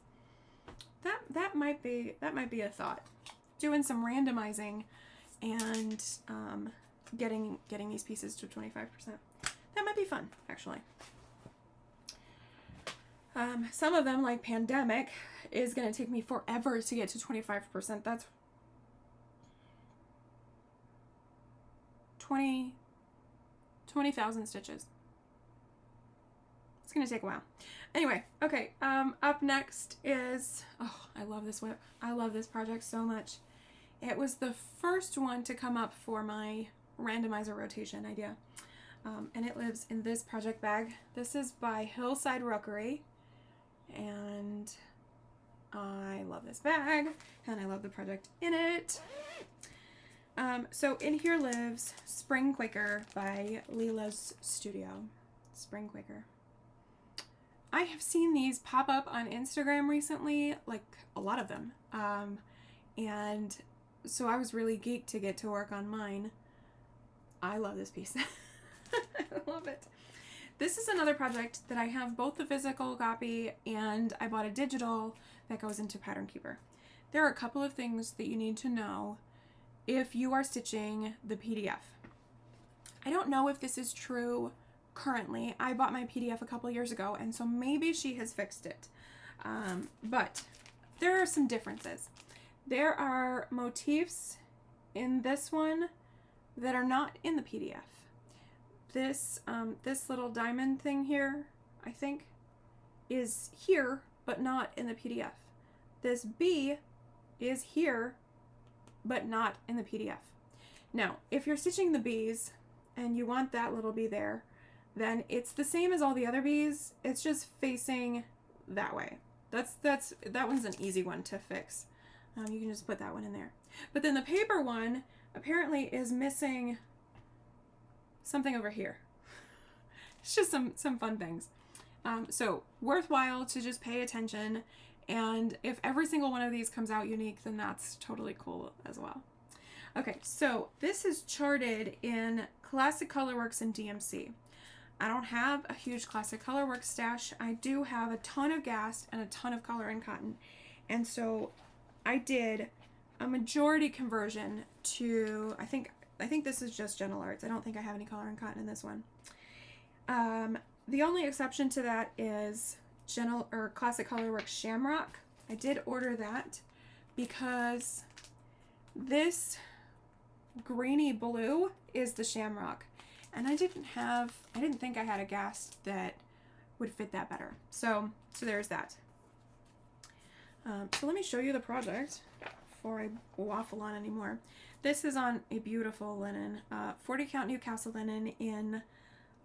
that might be a thought. Doing some randomizing and getting these pieces to 25%. That might be fun, actually. Some of them, like Pandemic, is going to take me forever to get to 25%. That's 20,000 stitches. It's going to take a while. Anyway, okay, up next is, oh, I love this whip. I love this project so much. It was the first one to come up for my randomizer rotation idea. And it lives in this project bag. This is by Hillside Rookery. And I love this bag, and I love the project in it. So in here lives Spring Quaker by Leela's Studio. Spring Quaker. I have seen these pop up on Instagram recently, like a lot of them. And so I was really geeked to get to work on mine. I love this piece. I love it. This is another project that I have both the physical copy and I bought a digital that goes into Pattern Keeper. There are a couple of things that you need to know if you are stitching the PDF. I don't know if this is true currently. I bought my PDF a couple years ago, and so maybe she has fixed it. But there are some differences. There are motifs in this one that are not in the PDF. This little diamond thing here, I think, is here, but not in the PDF. This bee is here, but not in the PDF. Now, if you're stitching the bees and you want that little bee there, then it's the same as all the other bees. It's just facing that way. That one's an easy one to fix. You can just put that one in there. But then the paper one apparently is missing something over here. It's just some fun things. So worthwhile to just pay attention, and if every single one of these comes out unique, then that's totally cool as well. Okay, so this is charted in Classic Colorworks and DMC. I don't have a huge Classic Colorworks stash. I do have a ton of Gast and a ton of Color and Cotton, and so I did a majority conversion to, I think this is just Gentle Arts. I don't think I have any Color and Cotton in this one. The only exception to that is Classic Colorworks Shamrock. I did order that because this greeny blue is the Shamrock, and I didn't think I had a Gast that would fit that better. So there's that. So let me show you the project before I waffle on anymore. This is on a beautiful linen, 40 count Newcastle linen in,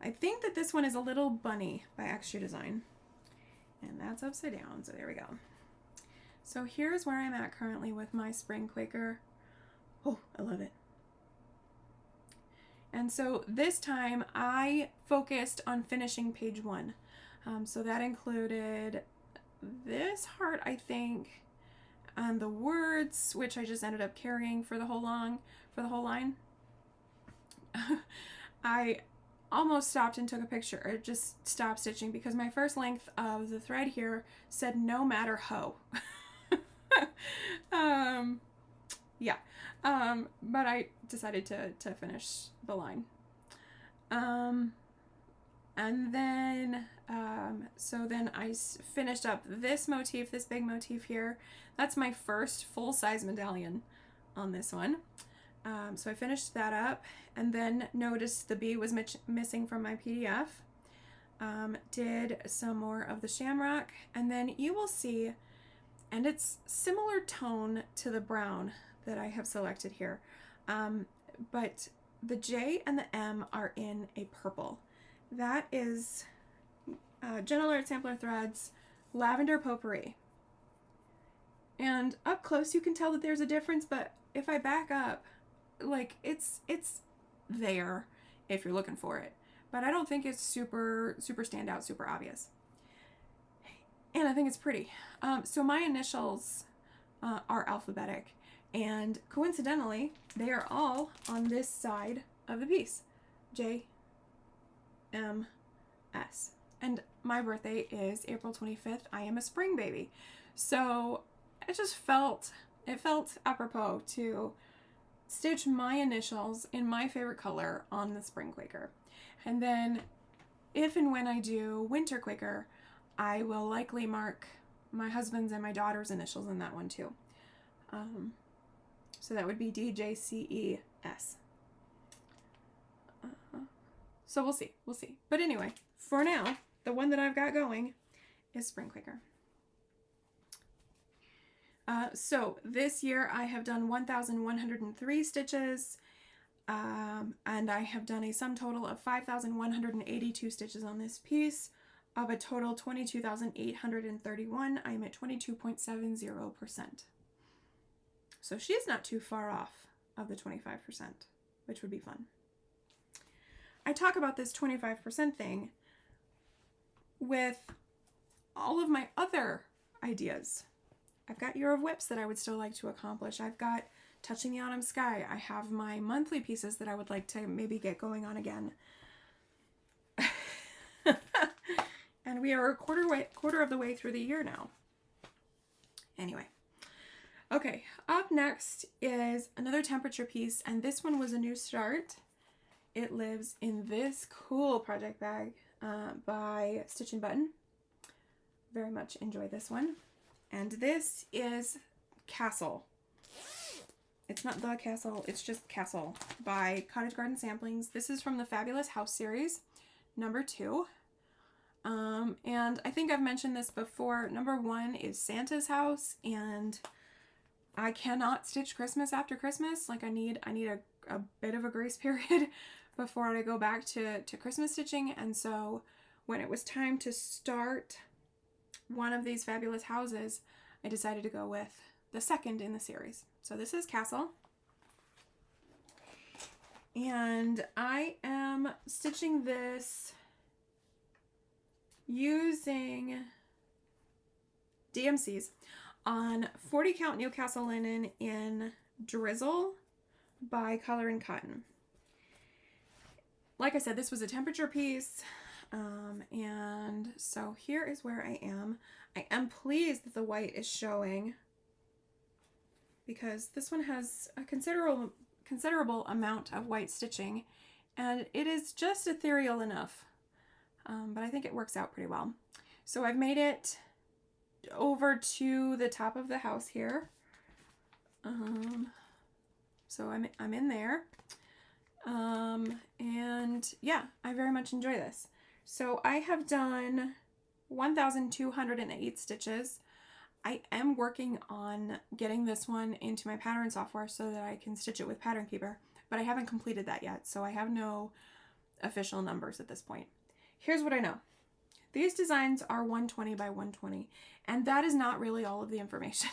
I think that this one is a little bunny by Extra Design. And that's upside down, so there we go. So here's where I'm at currently with my Spring Quaker. Oh, I love it. And so this time I focused on finishing page 1. So that included this heart, I think, and the words, which I just ended up carrying for the whole line. I almost stopped and took a picture, or just stopped stitching, because my first length of the thread here said no matter hoe. But I decided to finish the line. And then, so then I finished up this motif, this big motif here. That's my first full-size medallion on this one. So I finished that up, and then noticed the bee was missing from my PDF. Did some more of the Shamrock, and then you will see, and it's similar tone to the brown that I have selected here, but the J and the M are in a purple. That is Gentle Art Sampler Threads Lavender Potpourri. And up close you can tell that there's a difference, but if I back up, like, it's there if you're looking for it. But I don't think it's super standout, super obvious. And I think it's pretty. So my initials are alphabetic, and coincidentally, they are all on this side of the piece. J, M, S. And my birthday is April 25th. I am a spring baby. So it felt apropos to stitch my initials in my favorite color on the Spring Quaker. And then if and when I do Winter Quaker, I will likely mark my husband's and my daughter's initials in that one too. So that would be DJCES. So we'll see. But anyway, for now, the one that I've got going is Spring Quaker. So this year I have done 1,103 stitches, and I have done a sum total of 5,182 stitches on this piece. Of a total 22,831, I'm at 22.70%. So she is not too far off of the 25%, which would be fun. I talk about this 25% thing with all of my other ideas. I've got Year of Whips that I would still like to accomplish. I've got Touching the Autumn Sky. I have my monthly pieces that I would like to maybe get going on again. And we are a quarter of the way through the year now. Anyway. Okay, up next is another temperature piece, and this one was a new start. It lives in this cool project bag by Stitch and Button. Very much enjoy this one. And this is Castle. It's not The Castle, it's just Castle by Cottage Garden Samplings. This is from the Fabulous House series, number 2. And I think I've mentioned this before. Number 1 is Santa's house, and I cannot stitch Christmas after Christmas. Like I need a bit of a grace period before I go back to Christmas stitching. And so when it was time to start one of these fabulous houses, I decided to go with the second in the series. So this is Castle. And I am stitching this using DMCs on 40 count Newcastle linen in Drizzle by Color and Cotton. Like I said, this was a temperature piece, and so here is where I am. I am pleased that the white is showing because this one has a considerable amount of white stitching, and it is just ethereal enough, but I think it works out pretty well. So I've made it over to the top of the house here. So I'm in there. And yeah, I very much enjoy this. So I have done 1,208 stitches. I am working on getting this one into my pattern software so that I can stitch it with Pattern Keeper, but I haven't completed that yet, so I have no official numbers at this point. Here's what I know. These designs are 120 by 120, and that is not really all of the information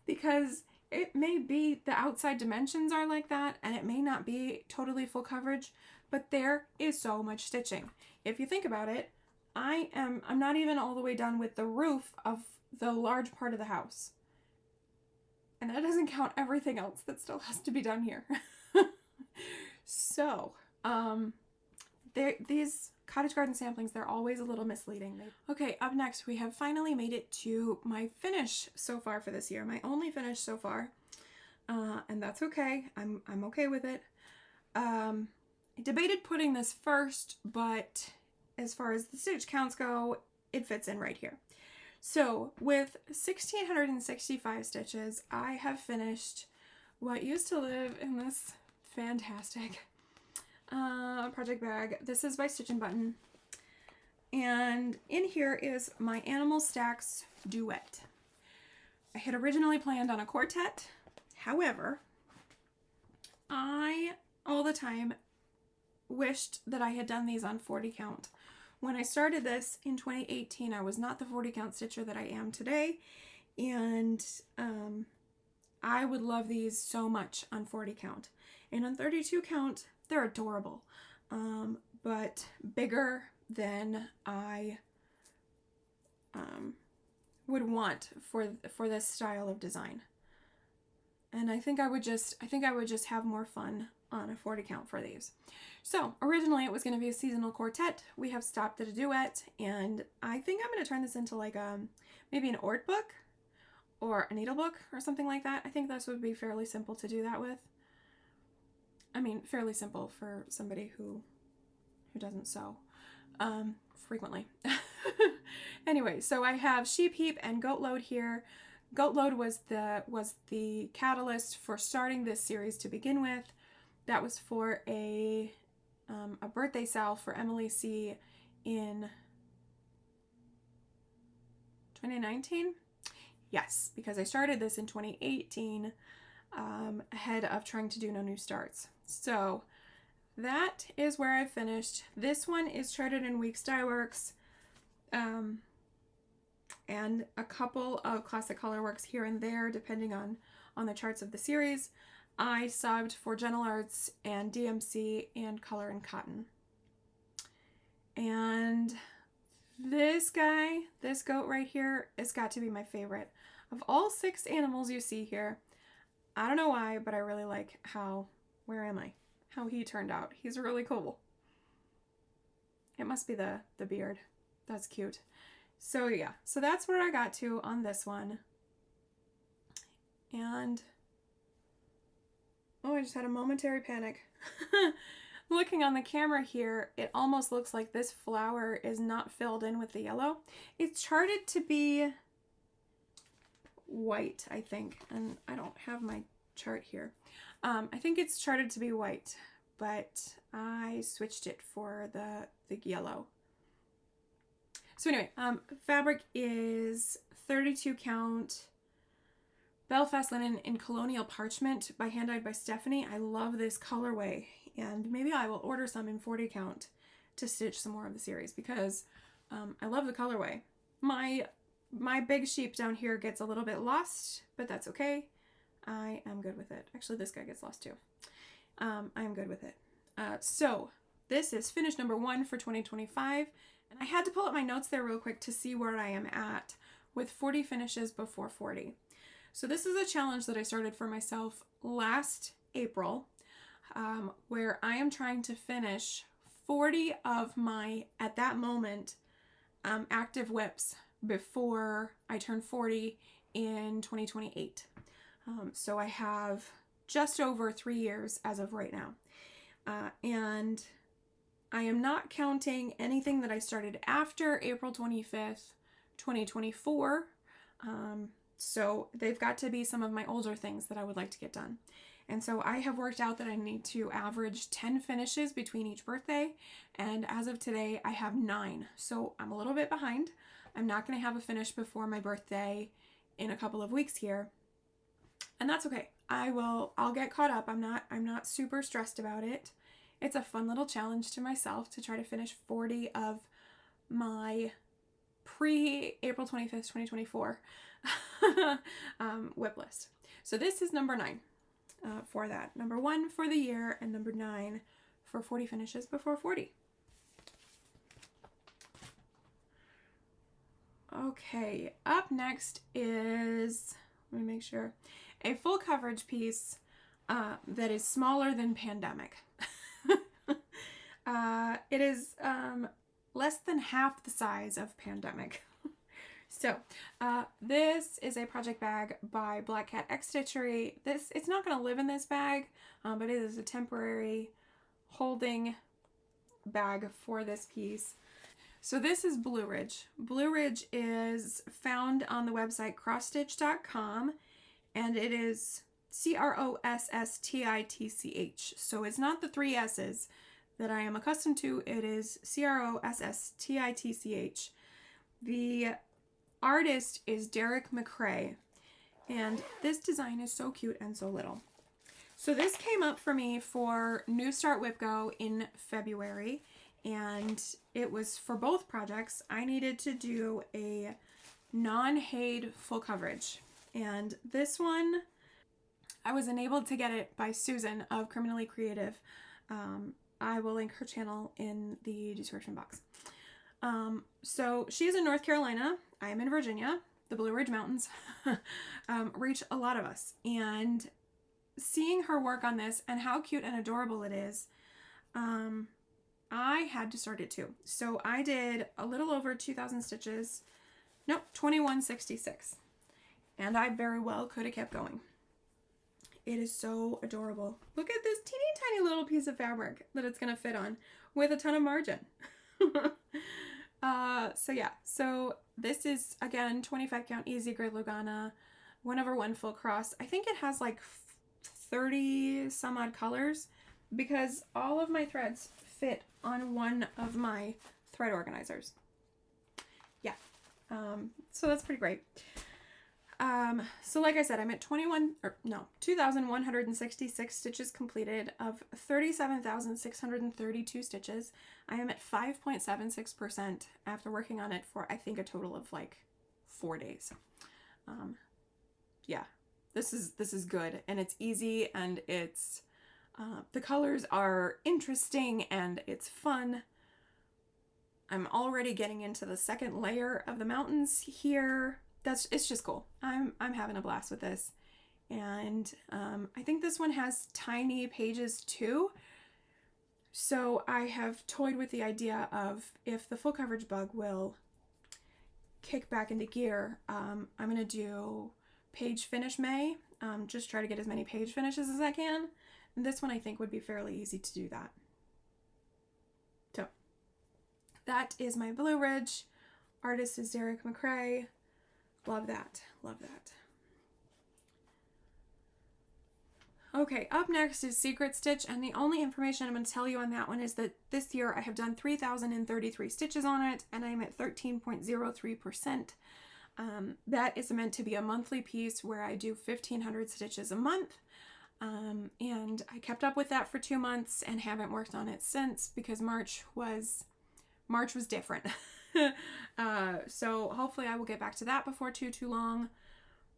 because it may be the outside dimensions are like that, and it may not be totally full coverage, but there is so much stitching. If you think about it, I'm not even all the way done with the roof of the large part of the house. And that doesn't count everything else that still has to be done here. So, these Cottage Garden Samplings, they're always a little misleading. Okay, up next, we have finally made it to my finish so far for this year. My only finish so far. And that's okay. I'm okay with it. I debated putting this first, but as far as the stitch counts go, it fits in right here. So with 1,665 stitches, I have finished what used to live in this fantastic project bag. This is by Stitch and Button. And in here is my Animal Stacks Duet. I had originally planned on a quartet. However, I all the time wished that I had done these on 40 count. When I started this in 2018, I was not the 40 count stitcher that I am today, and I would love these so much on 40 count. And on 32 count, they're adorable, but bigger than I would want for this style of design. And I think I would just have more fun on a 40 count for these. So originally it was going to be a seasonal quartet. We have stopped at a duet, and I think I'm going to turn this into like maybe an ort book or a needle book or something like that. I think this would be fairly simple to do that with. I mean, fairly simple for somebody who doesn't sew frequently. Anyway, so I have Sheep Heap and Goat Load here. Goat Load was the catalyst for starting this series to begin with. That was for a birthday sale for Emily C in 2019. Yes, because I started this in 2018 ahead of trying to do no new starts. So that is where I finished. This one is charted in Weeks Dye Works, and a couple of Classic Colorworks here and there depending on the charts of the series. I subbed for Gentle Arts and DMC and Color and Cotton. And this guy, this goat right here, has got to be my favorite. Of all 6 animals you see here, I don't know why, but I really like how he turned out. He's really cool. It must be the beard. That's cute. So yeah, so that's where I got to on this one. And oh, I just had a momentary panic. Looking on the camera here, it almost looks like this flower is not filled in with the yellow. It's charted to be white, I think, and I don't have my chart here. I think it's charted to be white, but I switched it for the yellow. So anyway, fabric is 32 count Belfast linen in Colonial Parchment by Hand Dyed by Stephanie. I love this colorway, and maybe I will order some in 40 count to stitch some more of the series because I love the colorway. My big sheep down here gets a little bit lost, but that's okay. I am good with it. Actually, this guy gets lost too. I am good with it. So this is finish number 1 for 2025. And I had to pull up my notes there real quick to see where I am at with 40 finishes before 40. So this is a challenge that I started for myself last April, where I am trying to finish 40 of my, at that moment, active whips before I turn 40 in 2028. So I have just over 3 years as of right now. And I am not counting anything that I started after April 25th, 2024. So they've got to be some of my older things that I would like to get done. And so I have worked out that I need to average 10 finishes between each birthday. And as of today, I have 9. So I'm a little bit behind. I'm not going to have a finish before my birthday in a couple of weeks here. And that's okay. I'll get caught up. I'm not super stressed about it. It's a fun little challenge to myself to try to finish 40 of my pre-April 25th, 2024 whip list. So this is number 9 for that. Number 1 for the year and number 9 for 40 finishes before 40. Okay, up next is, let me make sure, a full coverage piece that is smaller than Pandemic. It is less than half the size of Pandemic. So this is a project bag by Black Cat X Stitchery. It's not going to live in this bag, but it is a temporary holding bag for this piece. So this is Blue Ridge. Blue Ridge is found on the website crossstitch.com, and it is CROSSTITCH. So it's not the 3 S's that I am accustomed to. It is CROSSTITCH. The artist is Derek McCrae, and this design is so cute and so little. So this came up for me for New Start Whip Go in February, and it was for both projects. I needed to do a non-Haid full coverage, and this one I was enabled to get it by Susan of Criminally Creative. I will link her channel in the description box. So she's in North Carolina. I am in Virginia. The Blue Ridge Mountains reach a lot of us. And seeing her work on this and how cute and adorable it is, I had to start it too. So I did a little over 2,000 stitches. Nope, 2166. And I very well could have kept going. It is so adorable. Look at this teeny tiny little piece of fabric that it's going to fit on with a ton of margin. So yeah, so this is, again, 25 count easy grid Lugana, 1/1 full cross. I think it has like 30 some odd colors because all of my threads fit on one of my thread organizers. Yeah, so that's pretty great. So like I said, I'm at 2,166 stitches completed of 37,632 stitches. I am at 5.76% after working on it for, I think, a total of like 4 days. Yeah, this is good, and it's easy, and it's, the colors are interesting, and it's fun. I'm already getting into the second layer of the mountains here. It's just cool. I'm having a blast with this. And I think this one has tiny pages too. So I have toyed with the idea of, if the full coverage bug will kick back into gear, I'm going to do page finish May. Just try to get as many page finishes as I can. And this one I think would be fairly easy to do that. So that is my Blue Ridge. Artist is Derek McCrae. Love that. Love that. Okay, up next is Secret Stitch, and the only information I'm going to tell you on that one is that this year I have done 3,033 stitches on it, and I'm at 13.03%. That is meant to be a monthly piece where I do 1,500 stitches a month, and I kept up with that for 2 months and haven't worked on it since because March was different. So hopefully I will get back to that before too long.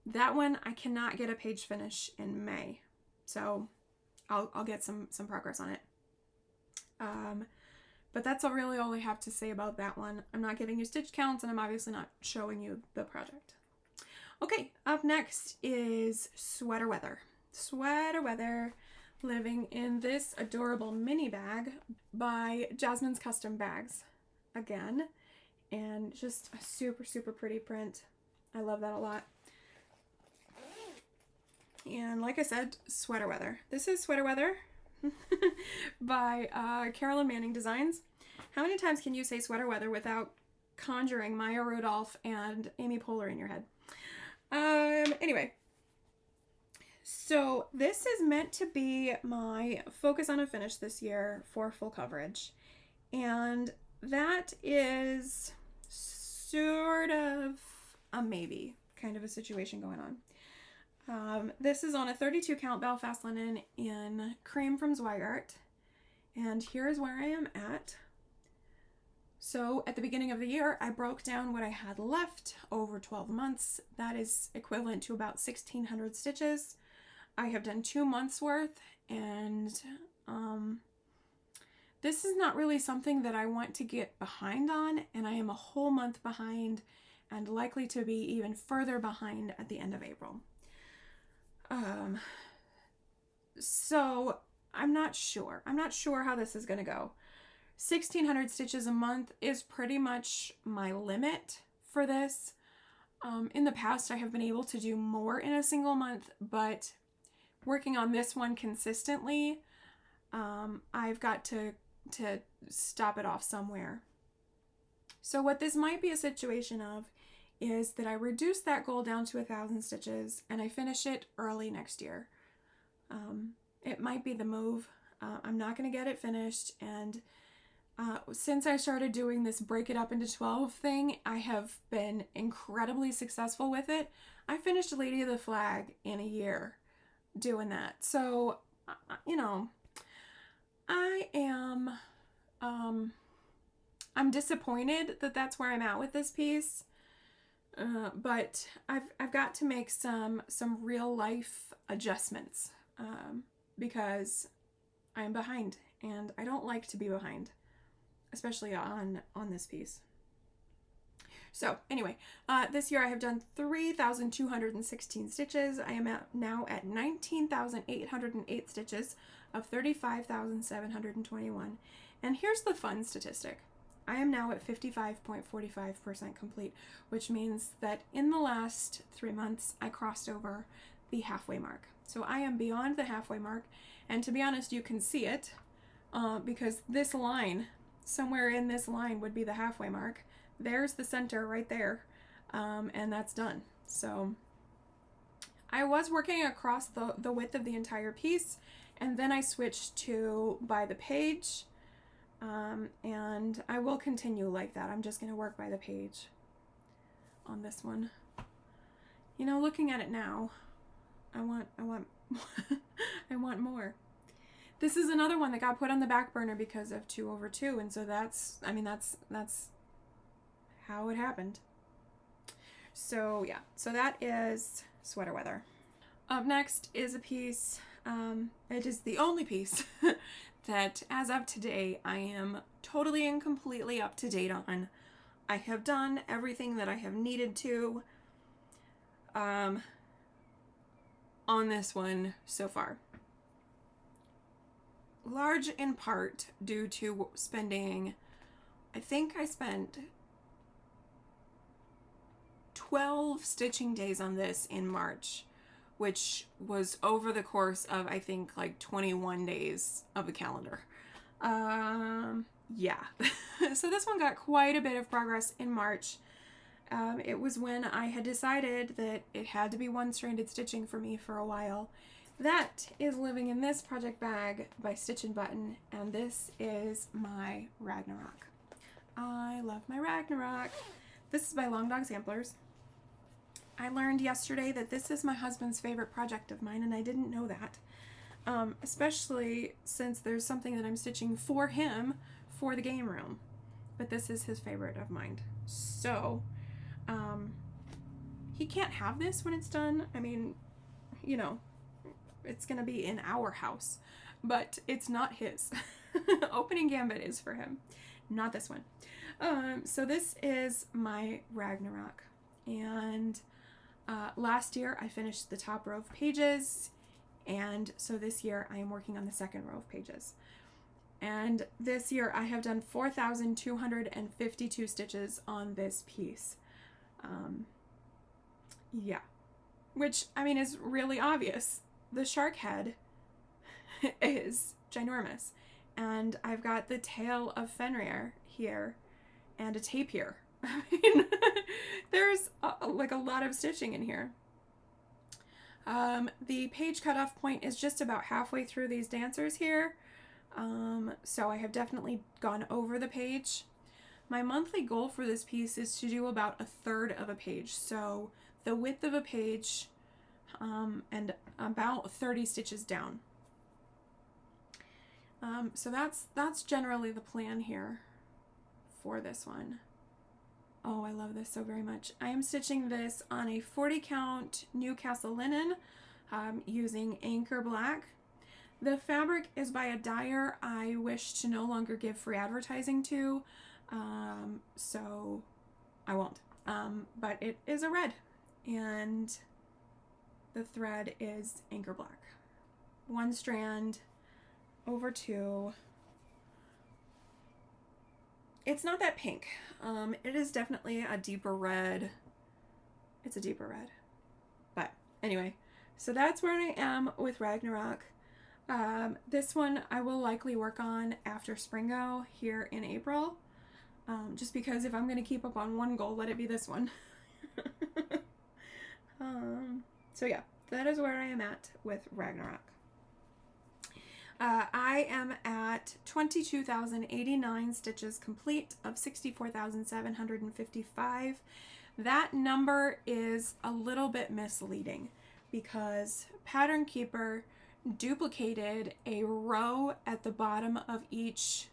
That one I cannot get a page finish in May, so I'll get some progress on it. But that's really all I have to say about that one. I'm not giving you stitch counts, and I'm obviously not showing you the project. Okay, up next is Sweater Weather. Sweater Weather, living in this adorable mini bag by Jasmine's Custom Bags again. And just a super, super pretty print. I love that a lot. And like I said, Sweater Weather. This is Sweater Weather by Carolyn Manning Designs. How many times can you say Sweater Weather without conjuring Maya Rudolph and Amy Poehler in your head? Anyway. So this is meant to be my focus on a finish this year for full coverage. And that is sort of a maybe kind of a situation going on. This is on a 32 count Belfast linen in cream from Zweigart, and here's where I am at. So at the beginning of the year, I broke down what I had left over 12 months. That is equivalent to about 1,600 stitches. I have done 2 months worth, and this is not really something that I want to get behind on, and I am a whole month behind and likely to be even further behind at the end of April. So I'm not sure. I'm not sure how this is going to go. 1,600 stitches a month is pretty much my limit for this. In the past, I have been able to do more in a single month, but working on this one consistently, I've got to stop it off somewhere. So what this might be a situation of is that I reduce that goal down to 1,000 stitches and I finish it early next year. It might be the move. I'm not going to get it finished, and since I started doing this break it up into 12 thing, I have been incredibly successful with it. I finished Lady of the Flag in a year doing that. So, you know, I am, I'm disappointed that that's where I'm at with this piece. But I've got to make some real life adjustments, because I'm behind and I don't like to be behind, especially on this piece. So anyway, this year I have done 3,216 stitches. I am now at 19,808 stitches of 35,721. And here's the fun statistic. I am now at 55.45% complete, which means that in the last 3 months, I crossed over the halfway mark. So I am beyond the halfway mark, and to be honest, you can see it because this line, somewhere in this line would be the halfway mark. There's the center right there, and that's done. So I was working across the width of the entire piece, and then I switched to by the page, and I will continue like that. I'm just going to work by the page on this one. You know, looking at it now, I want I want more. This is another one that got put on the back burner because of 2/2, and so that's how it happened. So yeah, so that is sweater weather. Up next is a piece, it is the only piece that as of today I am totally and completely up to date on. I have done everything that I have needed to on this one so far. Large in part due to spending, I think I spent 12 stitching days on this in March, which was over the course of, I think, like 21 days of the calendar. Yeah. So this one got quite a bit of progress in March. It was when I had decided that it had to be one-stranded stitching for me for a while. That is living in this project bag by Stitch and Button, and this is my Ragnarok. I love my Ragnarok. This is by Long Dog Samplers. I learned yesterday that this is my husband's favorite project of mine, and I didn't know that. Especially since there's something that I'm stitching for him for the game room. But this is his favorite of mine. So, he can't have this when it's done. I mean, you know, it's going to be in our house, but it's not his. Opening Gambit is for him, not this one. So this is my Ragnarok, and last year I finished the top row of pages, and so this year I am working on the second row of pages. And this year I have done 4,252 stitches on this piece. Yeah, which, I mean, is really obvious. The shark head is ginormous, and I've got the tail of Fenrir here and a tapir. I mean, there's like a lot of stitching in here. The page cutoff point is just about halfway through these dancers here, so I have definitely gone over the page. My monthly goal for this piece is to do about 1/3 of a page, so the width of a page and about 30 stitches down. So that's generally the plan here for this one. Oh, I love this so very much. I am stitching this on a 40 count Newcastle linen using Anchor Black. The fabric is by a dyer I wish to no longer give free advertising to, so I won't. But it is a red, and the thread is Anchor Black. 1 strand over 2. It's not that pink. It is definitely a deeper red. It's a deeper red. But anyway, so that's where I am with Ragnarok. This one I will likely work on after Springo here in April. Just because if I'm going to keep up on one goal, let it be this one. So yeah, that is where I am at with Ragnarok. I am at 22,089 stitches complete of 64,755. That number is a little bit misleading because Pattern Keeper duplicated a row at the bottom of each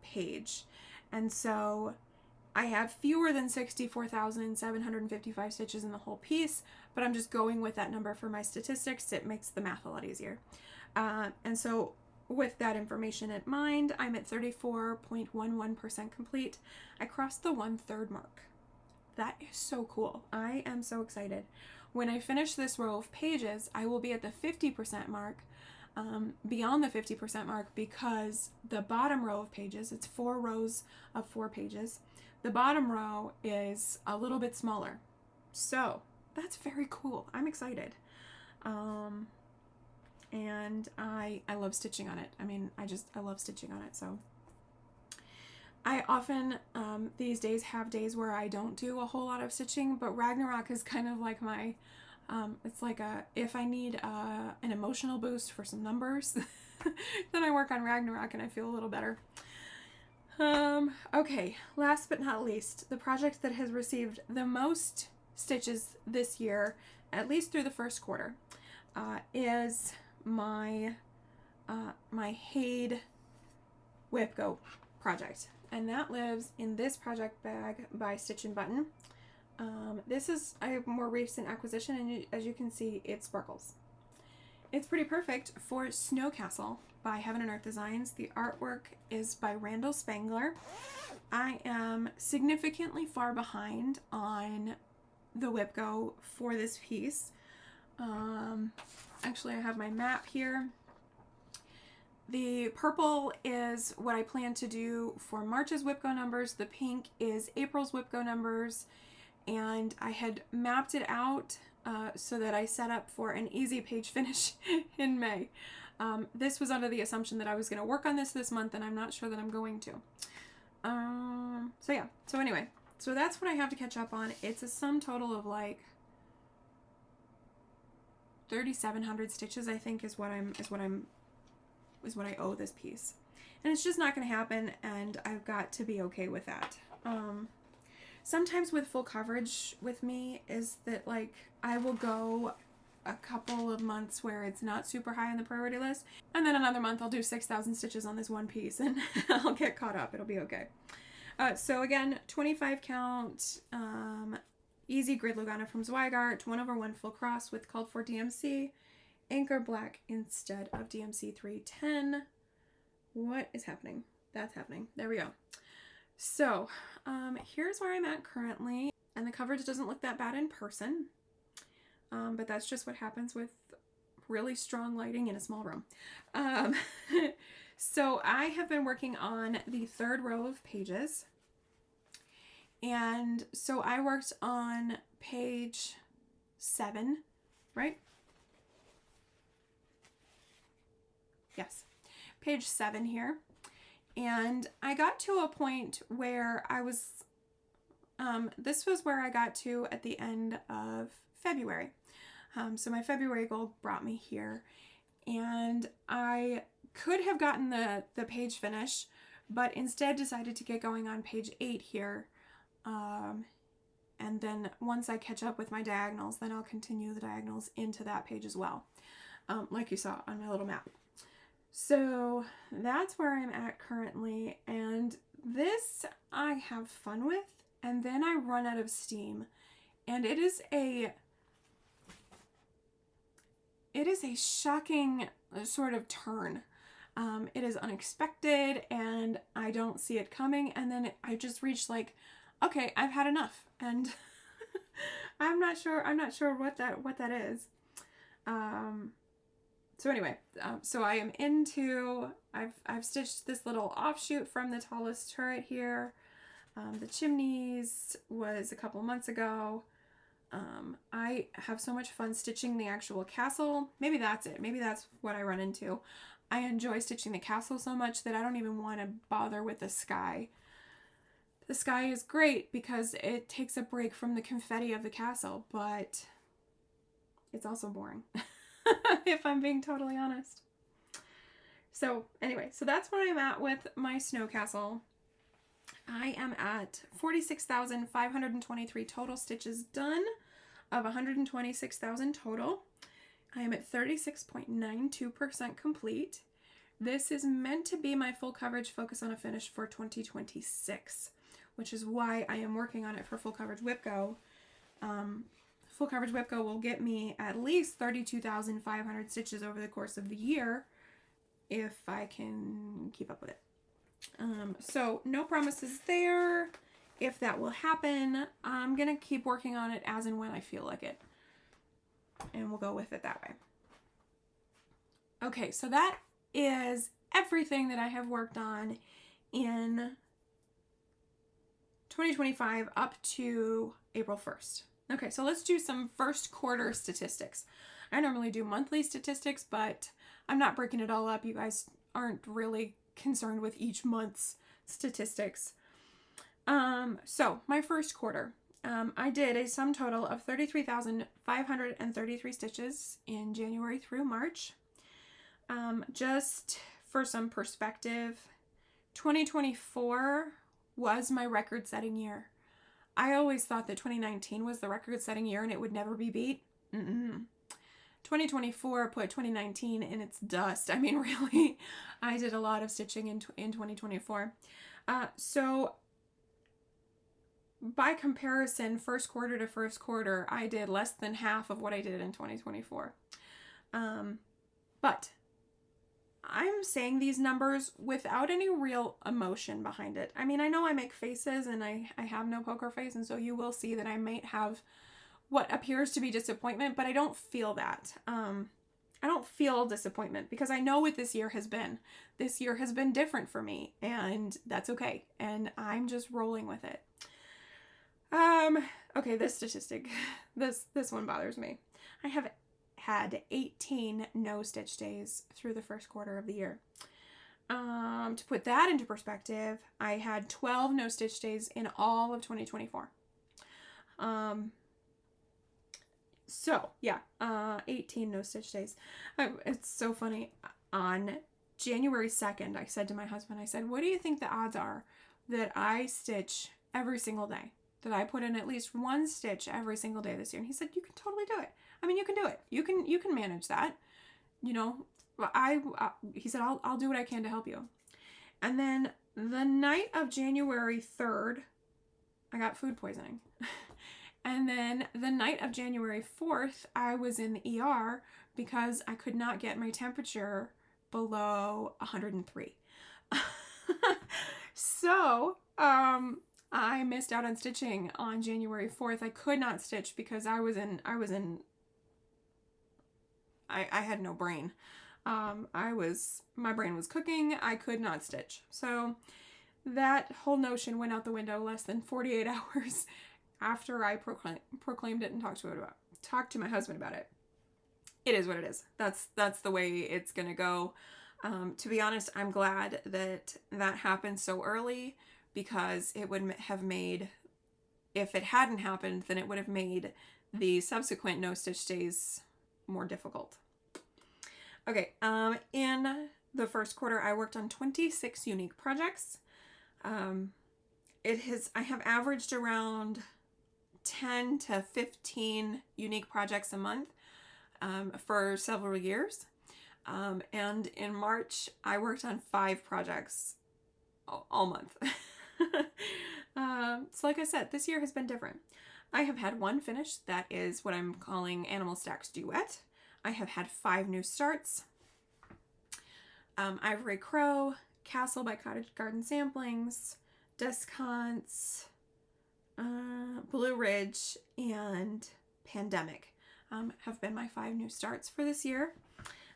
page. And so I have fewer than 64,755 stitches in the whole piece, but I'm just going with that number for my statistics. It makes the math a lot easier. And so with that information in mind, I'm at 34.11% complete. I crossed the 1/3 mark. That is so cool. I am so excited. When I finish this row of pages, I will be at the 50% mark. beyond the 50% mark because the bottom row of pages, it's 4 rows of 4 pages, the bottom row is a little bit smaller. So that's very cool. I'm excited. And I love stitching on it. I mean, I love stitching on it. So I often these days have days where I don't do a whole lot of stitching, but Ragnarok is kind of like my, it's like if I need an emotional boost for some numbers, then I work on Ragnarok and I feel a little better. Okay, last but not least, the project that has received the most stitches this year, at least through the first quarter, is my my Hade Whip-Go project, and that lives in this project bag by Stitch and Button. This is a more recent acquisition, and as you can see, it sparkles. It's pretty perfect for Snow Castle by Heaven and Earth Designs. The artwork is by Randall Spangler. I am significantly far behind on the Whip-Go for this piece. Actually, I have my map here. The purple is what I plan to do for March's Whip-Go numbers. The pink is April's Whip-Go numbers. And I had mapped it out so that I set up for an easy page finish in May. This was under the assumption that I was going to work on this month, and I'm not sure that I'm going to. So yeah. So anyway, so that's what I have to catch up on. It's a sum total of like 3,700 stitches, I think, is what I owe this piece. And it's just not going to happen, and I've got to be okay with that. Sometimes with full coverage with me is that, like, I will go a couple of months where it's not super high on the priority list, and then another month I'll do 6,000 stitches on this one piece, and I'll get caught up. It'll be okay. So again, 25 count, easy grid Lugana from Zweigart, 1/1 full cross with called for DMC, anchor black instead of DMC 310. What is happening? That's happening. There we go. So here's where I'm at currently, and the coverage doesn't look that bad in person, but that's just what happens with really strong lighting in a small room. So I have been working on the 3rd row of pages, and so I worked on page 7, right? Yes, page 7 here. And I got to a point where I was, this was where I got to at the end of February. So my February goal brought me here, and I could have gotten the page finish, but instead decided to get going on page 8 here. And then once I catch up with my diagonals, then I'll continue the diagonals into that page as well, like you saw on my little map. So that's where I'm at currently, and this I have fun with, and then I run out of steam, and it is a shocking sort of turn. It is unexpected, and I don't see it coming, and then I just reached like, okay, I've had enough, and I'm not sure what that is. So anyway, so I am into, I've stitched this little offshoot from the tallest turret here. The chimneys was a couple months ago. I have so much fun stitching the actual castle. Maybe that's it. Maybe that's what I run into. I enjoy stitching the castle so much that I don't even want to bother with the sky. The sky is great because it takes a break from the confetti of the castle, but it's also boring. If I'm being totally honest. So anyway, so that's where I'm at with my snow castle. I am at 46,523 total stitches done of 126,000 total. I am at 36.92% complete. This is meant to be my full coverage focus on a finish for 2026, which is why I am working on it for full coverage Whip-Go. Full coverage Whip-Go will get me at least 32,500 stitches over the course of the year if I can keep up with it. So no promises there. If that will happen, I'm gonna keep working on it as and when I feel like it, and we'll go with it that way. Okay, so that is everything that I have worked on in 2025 up to April 1st. Okay, so let's do some first quarter statistics. I normally do monthly statistics, but I'm not breaking it all up. You guys aren't really concerned with each month's statistics. So my first quarter, I did a sum total of 33,533 stitches in January through March. Just for some perspective, 2024 was my record-setting year. I always thought that 2019 was the record-setting year and it would never be beat. 2024 put 2019 in its dust. I mean, really, I did a lot of stitching in 2024. So by comparison, first quarter to first quarter, I did less than half of what I did in 2024. But I'm saying these numbers without any real emotion behind it. I mean, I know I make faces and I have no poker face, and so you will see that I might have what appears to be disappointment, but I don't feel that. I don't feel disappointment because I know what this year has been. This year has been different for me, and that's okay. And I'm just rolling with it. Okay, this statistic, this one bothers me. I have had 18 no stitch days through the first quarter of the year. To put that into perspective, I had 12 no stitch days in all of 2024. So yeah, 18 no stitch days. It's so funny. On January 2nd, I said to my husband, I said, what do you think the odds are that I stitch every single day? That I put in at least one stitch every single day this year? And he said, you can totally do it. I mean, you can do it. You can manage that. You know, he said, I'll do what I can to help you. And then the night of January 3rd, I got food poisoning. And then the night of January 4th, I was in the ER because I could not get my temperature below 103. So, I missed out on stitching on January 4th. I could not stitch because I had no brain. My brain was cooking. I could not stitch. So that whole notion went out the window less than 48 hours after I proclaimed it and talked to my husband about it. It is what it is. That's the way it's gonna go. To be honest, I'm glad that happened so early, because it would have made, if it hadn't happened, then it would have made the subsequent no stitch days more difficult. Okay, in the first quarter, I worked on 26 unique projects. I have averaged around 10 to 15 unique projects a month for several years. And in March, I worked on 5 projects all month. So like I said, this year has been different. I have had one finish. That is what I'm calling Animal Stacks Duet. I have had 5 new starts. Ivory Crow, Castle by Cottage Garden Samplings, Descants, Blue Ridge, and Pandemic have been my 5 new starts for this year.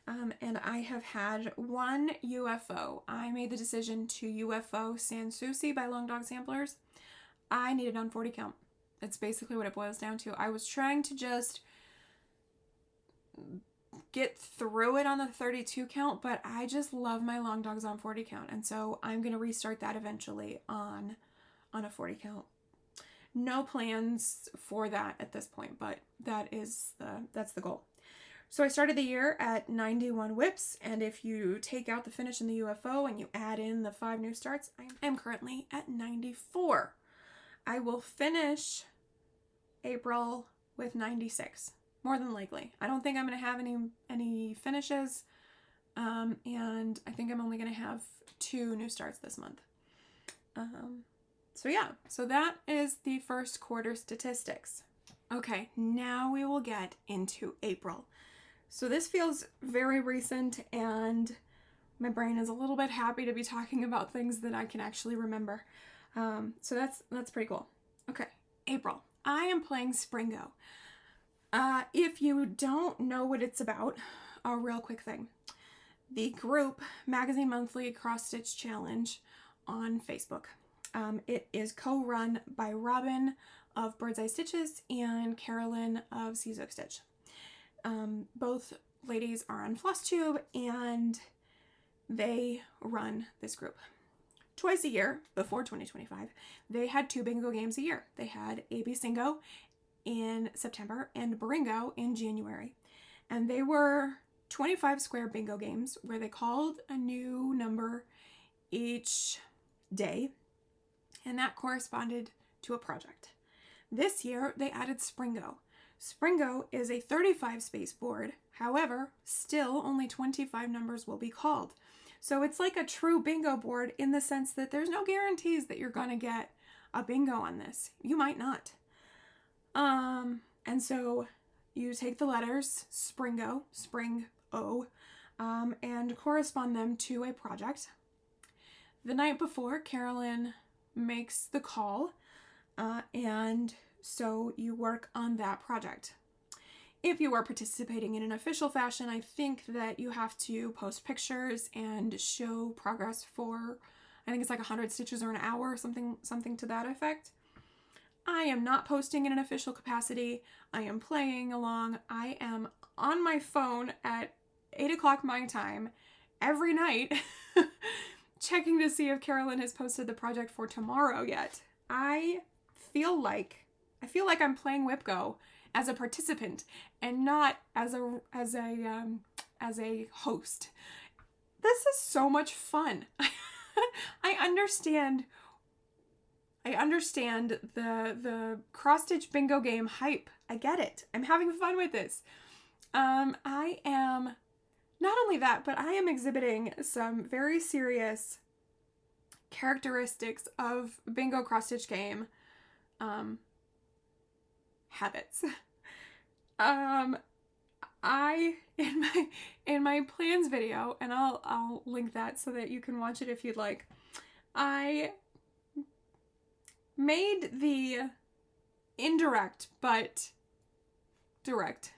And I have had 1 UFO. I made the decision to UFO Sanssouci by Long Dog Samplers. I need it on 40 count. It's basically what it boils down to. I was trying to just get through it on the 32 count, but I just love my Long Dogs on 40 count. And so I'm going to restart that eventually on a 40 count. No plans for that at this point, but that's the goal. So I started the year at 91 whips, and if you take out the finish in the UFO and you add in the 5 new starts, I am currently at 94. I will finish April with 96, more than likely. I don't think I'm going to have any finishes, and I think I'm only going to have 2 new starts this month. So yeah, so that is the first quarter statistics. Okay, now we will get into April. So this feels very recent, and my brain is a little bit happy to be talking about things that I can actually remember. So that's pretty cool. Okay, April. I am playing Springo. If you don't know what it's about, a real quick thing. the group Magazine Monthly Cross Stitch Challenge on Facebook. It is co-run by Robin of Bird's Eye Stitches and Carolyn of Seasook Stitch. Both ladies are on FlossTube, and they run this group. Twice a year, before 2025, they had 2 bingo games a year. They had AB Singo in September and Bringo in January. And they were 25 square bingo games where they called a new number each day, and that corresponded to a project. This year, they added Springo. Springo is a 35 space board. However, still only 25 numbers will be called. So it's like a true bingo board in the sense that there's no guarantees that you're going to get a bingo on this. You might not. And so you take the letters Springo, Spring-O, and correspond them to a project. The night before, Carolyn makes the call, and so you work on that project. If you are participating in an official fashion, I think that you have to post pictures and show progress for, I think it's like 100 stitches or an hour, something to that effect. I am not posting in an official capacity. I am playing along. I am on my phone at 8 o'clock my time every night checking to see if Carolyn has posted the project for tomorrow yet. I feel like I'm playing WhipGo as a participant and not as a host. This is so much fun. I understand the cross-stitch bingo game hype. I get it. I'm having fun with this. I am, not only that, but I am exhibiting some very serious characteristics of bingo cross-stitch game habits. I in my plans video, and I'll link that so that you can watch it if you'd like, I made the indirect but direct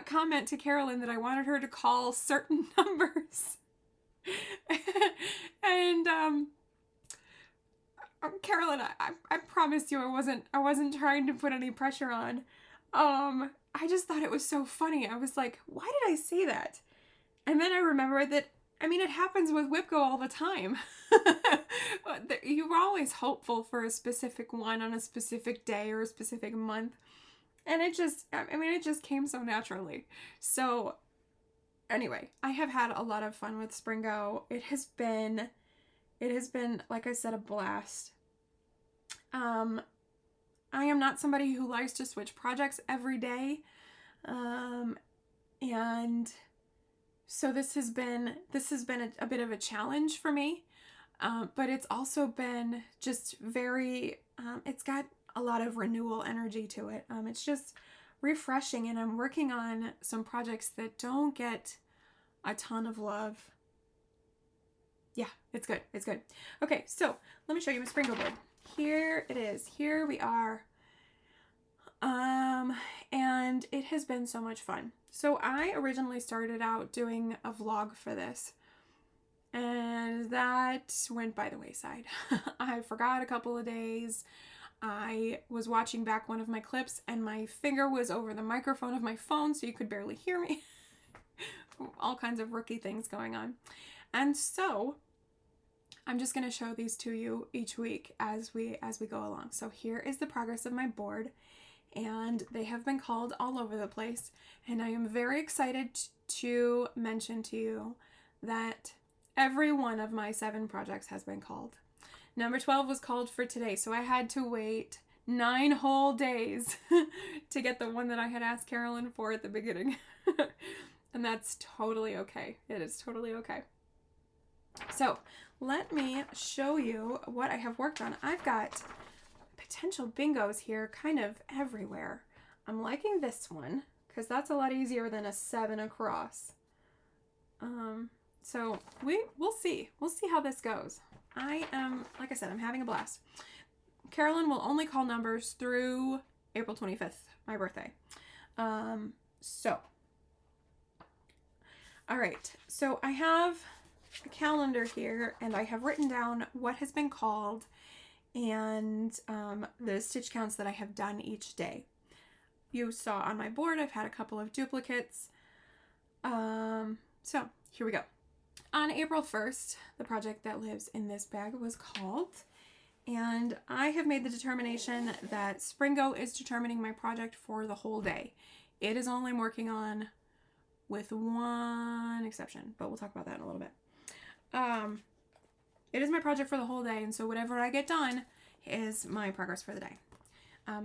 comment to Carolyn that I wanted her to call certain numbers. And Carolyn, I promise you I wasn't trying to put any pressure on. I just thought it was so funny. I was like, why did I say that? And then I remembered that, I mean, it happens with WhipGo all the time. You were always hopeful for a specific one on a specific day or a specific month. And it just came so naturally. So anyway, I have had a lot of fun with Springo. It has been, like I said, a blast. I am not somebody who likes to switch projects every day. And so this has been a bit of a challenge for me. But it's also been just very, it's got a lot of renewal energy to it. It's just refreshing, and I'm working on some projects that don't get a ton of love. Yeah, it's good. It's good. Okay, so let me show you my Springo board. Here it is. Here we are. And it has been so much fun. So I originally started out doing a vlog for this, and that went by the wayside. I forgot a couple of days. I was watching back one of my clips and my finger was over the microphone of my phone, so you could barely hear me. All kinds of rookie things going on. And so I'm just going to show these to you each week as we go along. So here is the progress of my board, and they have been called all over the place, and I am very excited to mention to you that every one of my 7 projects has been called. Number 12 was called for today, so I had to wait 9 whole days to get the one that I had asked Carolyn for at the beginning. And that's totally okay. It is totally okay. So let me show you what I have worked on. I've got potential bingos here kind of everywhere. I'm liking this one because that's a lot easier than a 7 across. So we'll see. We'll see how this goes. I am, like I said, I'm having a blast. Carolyn will only call numbers through April 25th, my birthday. So All right, so I have a calendar here and I have written down what has been called and the stitch counts that I have done each day. You saw on my board I've had a couple of duplicates. So here we go. On April 1st, the project that lives in this bag was called, and I have made the determination that SPRINGO is determining my project for the whole day. It is only working on, with one exception, but we'll talk about that in a little bit. It is my project for the whole day, and so whatever I get done is my progress for the day.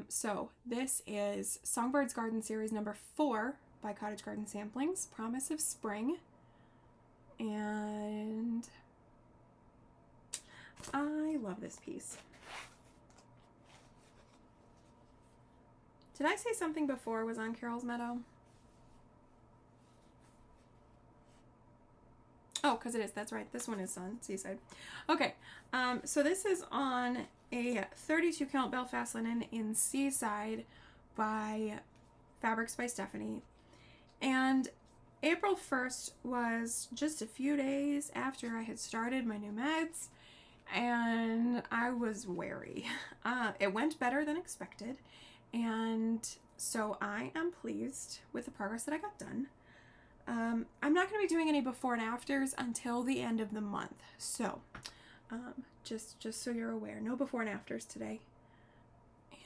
So this is Songbird's Garden Series number 4 by Cottage Garden Samplings, Promise of Spring. And I love this piece. Did I say something before was on Carol's Meadow? Oh, because it is. That's right. This one is on Seaside. Okay. So this is on a 32 count Belfast linen in Seaside by Fabrics by Stephanie. And April 1st was just a few days after I had started my new meds, and I was wary. It went better than expected, and so I am pleased with the progress that I got done. I'm not going to be doing any before and afters until the end of the month, so just so you're aware, no before and afters today.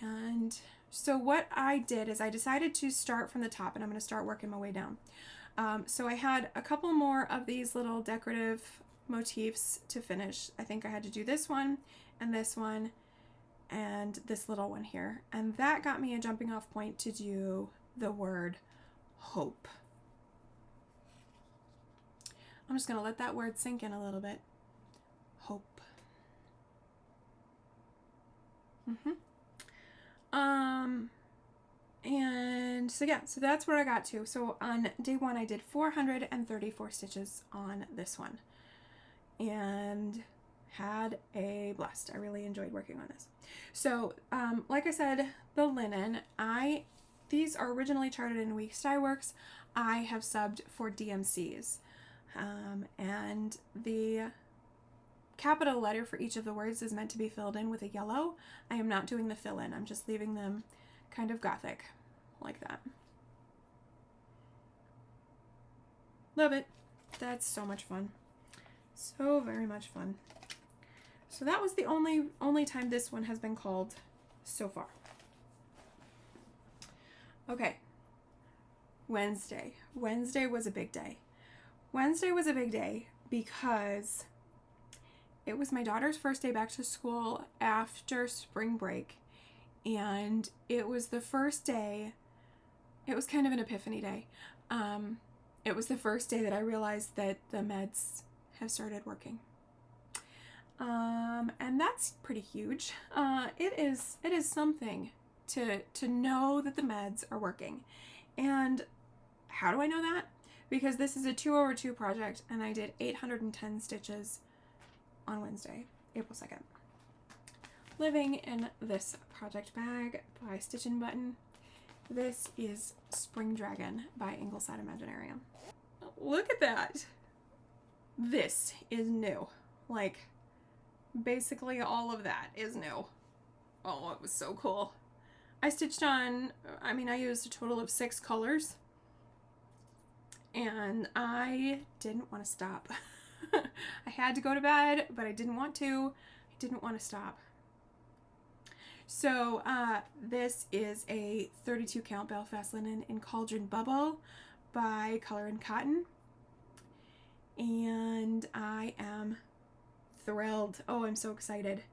And so what I did is I decided to start from the top, and I'm going to start working my way down. So I had a couple more of these little decorative motifs to finish. I think I had to do this one and this little one here. And that got me a jumping off point to do the word hope. I'm just going to let that word sink in a little bit. Hope. And so yeah, so that's where I got to. So on day 1 I did 434 stitches on this one and had a blast. I really enjoyed working on this. So like I said, the linen, these are originally charted in Weeks Dye Works. I have subbed for DMCs, and the capital letter for each of the words is meant to be filled in with a yellow. I am not doing the fill in. I'm just leaving them kind of gothic like that. Love it. That's so much fun. So very much fun. So that was the only time this one has been called so far. Okay. Wednesday. Wednesday was a big day. Wednesday was a big day because it was my daughter's first day back to school after spring break. And it was the first day, it was kind of an epiphany day. It was the first day that I realized that the meds have started working. And that's pretty huge. It is something to know that the meds are working. And how do I know that? Because this is a 2/2 project and I did 810 stitches on Wednesday, April 2nd. Living in this project bag by Stitch and Button. This is Spring Dragon by Ingleside Imaginarium. Look at that. This is new. Like, basically all of that is new. Oh, it was so cool. I stitched on, I used a total of 6 colors. And I didn't want to stop. I had to go to bed, but I didn't want to. I didn't want to stop. So this is a 32 count Belfast linen in Cauldron Bubble by Color and Cotton. And I am thrilled. Oh, I'm so excited.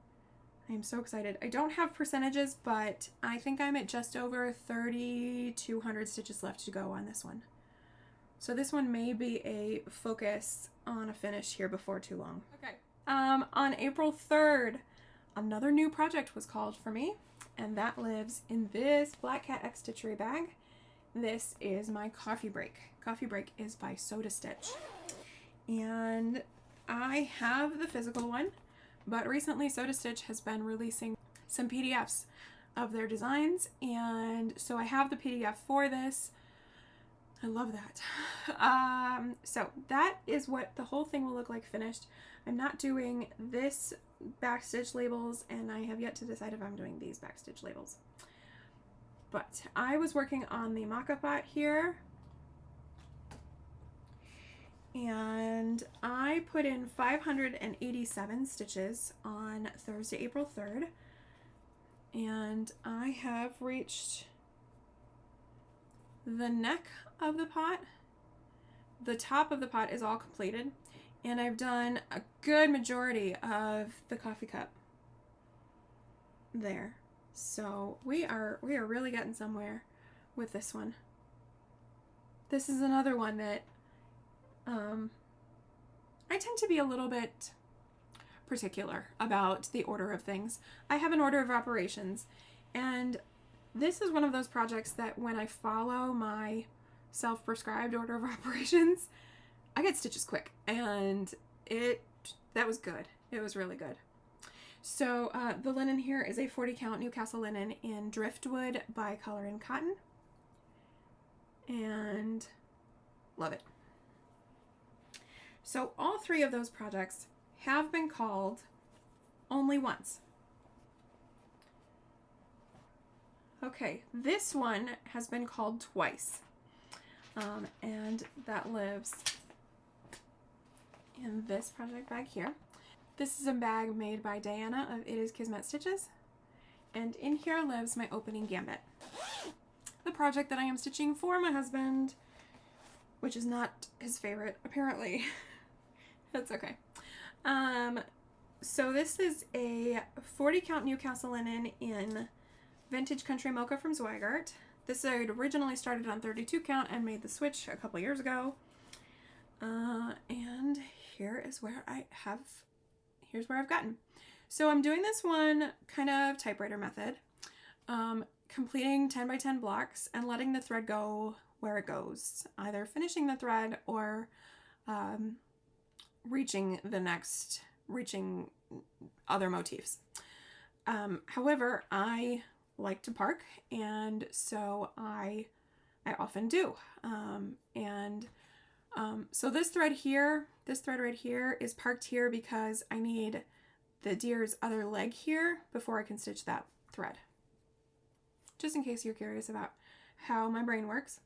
I am so excited. I don't have percentages, but I think I'm at just over 3,200 stitches left to go on this one. So this one may be a focus on a finish here before too long. Okay. On April 3rd, another new project was called for me, and that lives in this Black Cat X Stitchery bag. This is my Coffee Break. Coffee Break is by Soda Stitch. And I have the physical one, but recently Soda Stitch has been releasing some PDFs of their designs, and so I have the PDF for this. I love that. So that is what the whole thing will look like finished. I'm not doing this backstitch labels, and I have yet to decide if I'm doing these backstitch labels. But I was working on the mock-up pot here, and I put in 587 stitches on Thursday, April 3rd, and I have reached the neck of the pot. The top of the pot is all completed, and I've done a good majority of the coffee cup there. So we are really getting somewhere with this one. This is another one that I tend to be a little bit particular about the order of things. I have an order of operations, and this is one of those projects that when I follow my self-prescribed order of operations, I get stitches quick, and that was good. It was really good. So the linen here is a 40 count Newcastle linen in Driftwood by Color and Cotton, and love it. So all three of those projects have been called only once. Okay, this one has been called twice, and that lives in this project bag here. This is a bag made by Diana of It Is Kismet Stitches, and in here lives my opening gambit, the project that I am stitching for my husband, which is not his favorite, apparently. That's okay. So this is a 40 count Newcastle linen in Vintage Country Mocha from Zweigart. This I originally started on 32 count and made the switch a couple years ago. And here's where I've gotten. So I'm doing this one kind of typewriter method, completing 10 by 10 blocks and letting the thread go where it goes, either finishing the thread or reaching other motifs. However, I like to park, and so I often do. So this thread right here is parked here because I need the deer's other leg here before I can stitch that thread. Just in case you're curious about how my brain works.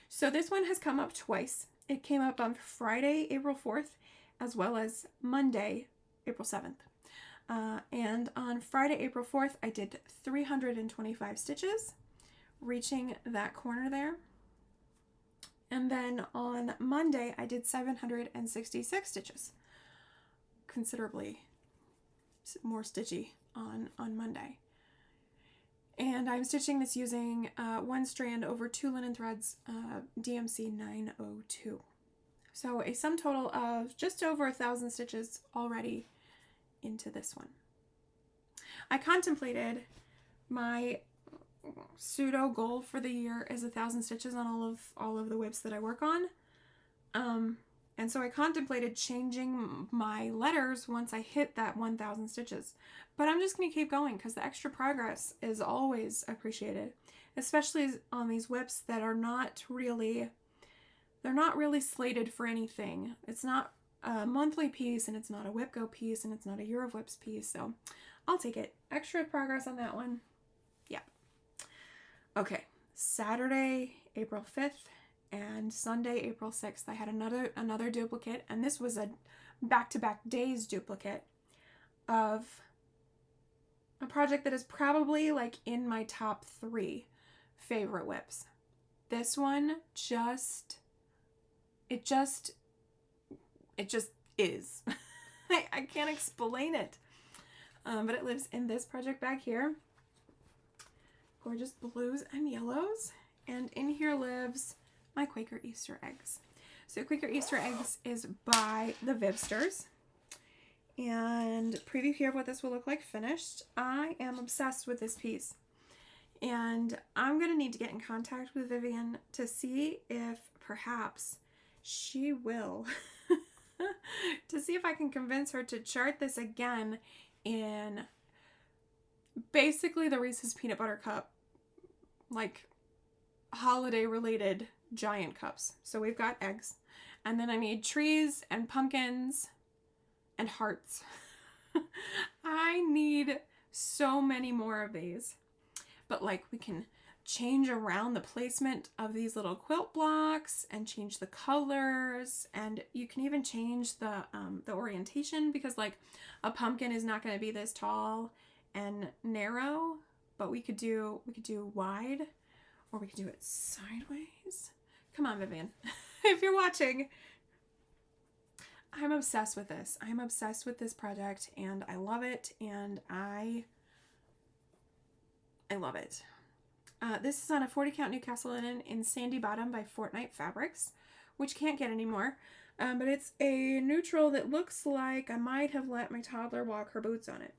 So this one has come up twice. It came up on Friday, April 4th, as well as Monday, April 7th. And on Friday, April 4th, I did 325 stitches, reaching that corner there. And then on Monday, I did 766 stitches. Considerably more stitchy on Monday. And I'm stitching this using one strand over 2 linen threads, DMC 902. So a sum total of just over 1,000 stitches already into this one. I contemplated my pseudo goal for the year is 1,000 stitches on all of the whips that I work on. And so I contemplated changing my letters once I hit that 1,000 stitches. But I'm just going to keep going because the extra progress is always appreciated, especially on these whips that are not really slated for anything. It's not a monthly piece, and it's not a Whip Go piece, and it's not a Year of Whips piece, so I'll take it. Extra progress on that one. Yeah. Okay, Saturday, April 5th, and Sunday, April 6th, I had another duplicate, and this was a back-to-back days duplicate of a project that is probably like in my top 3 favorite whips. This one it just is. I can't explain it. But it lives in this project bag here. Gorgeous blues and yellows. And in here lives my Quaker Easter eggs. So Quaker Easter eggs is by the Vivsters. And preview here of what this will look like finished. I am obsessed with this piece. And I'm going to need to get in contact with Vivian to see if perhaps she will. To see if I can convince her to chart this again in basically the Reese's Peanut Butter Cup, like holiday related giant cups. So we've got eggs. And then I need trees and pumpkins and hearts. I need so many more of these. But like we can change around the placement of these little quilt blocks and change the colors, and you can even change the orientation, because like a pumpkin is not going to be this tall and narrow, but we could do wide, or we could do it sideways. Come on, Vivian. If you're watching, I'm obsessed with this. I'm obsessed with this project, and I love it, and I love it. This is on a 40 count Newcastle linen in Sandy Bottom by Fortnite Fabrics, which can't get anymore. But it's a neutral that looks like I might have let my toddler walk her boots on it.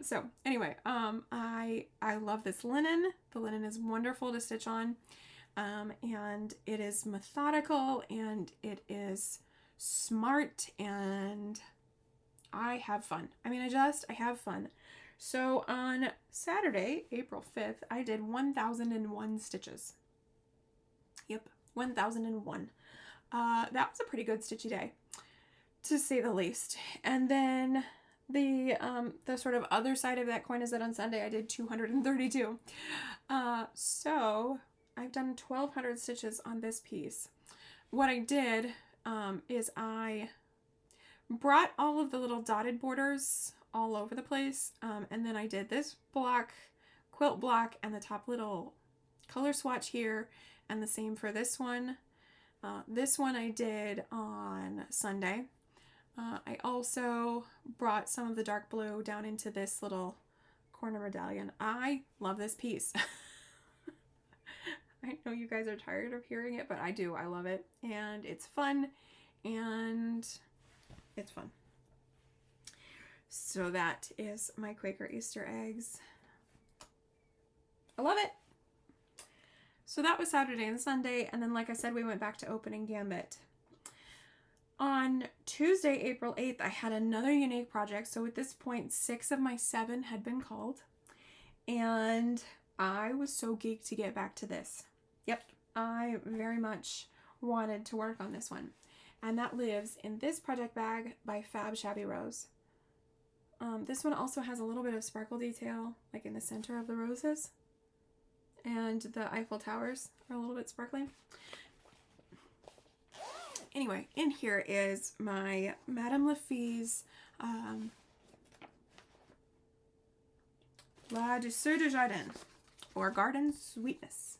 So anyway, I love this linen. The linen is wonderful to stitch on. And it is methodical, and it is smart, and I have fun. I mean, I have fun. So on Saturday, April 5th, I did 1,001 stitches. Yep, 1,001. That was a pretty good stitchy day, to say the least. And then the sort of other side of that coin is that on Sunday I did 232. So I've done 1,200 stitches on this piece. What I did is I brought all of the little dotted borders all over the place, and then I did this block, quilt block, and the top little color swatch here, and the same for this one. This one I did on Sunday. I also brought some of the dark blue down into this little corner medallion. I love this piece. I know you guys are tired of hearing it, but I do. I love it, and it's fun, and it's fun. So that is my Quaker Easter eggs. I love it. So that was Saturday and Sunday, and then like I said, we went back to opening Gambit. On Tuesday, April 8th, I had another unique project. So at this point, 6 of my 7 had been called, and I was so geeked to get back to this. Yep, I very much wanted to work on this one. And that lives in this project bag by Fab Shabby Rose. This one also has a little bit of sparkle detail, like in the center of the roses. And the Eiffel Towers are a little bit sparkly. Anyway, in here is my Madame Lafie's La Douceur du Jardin, or Garden Sweetness.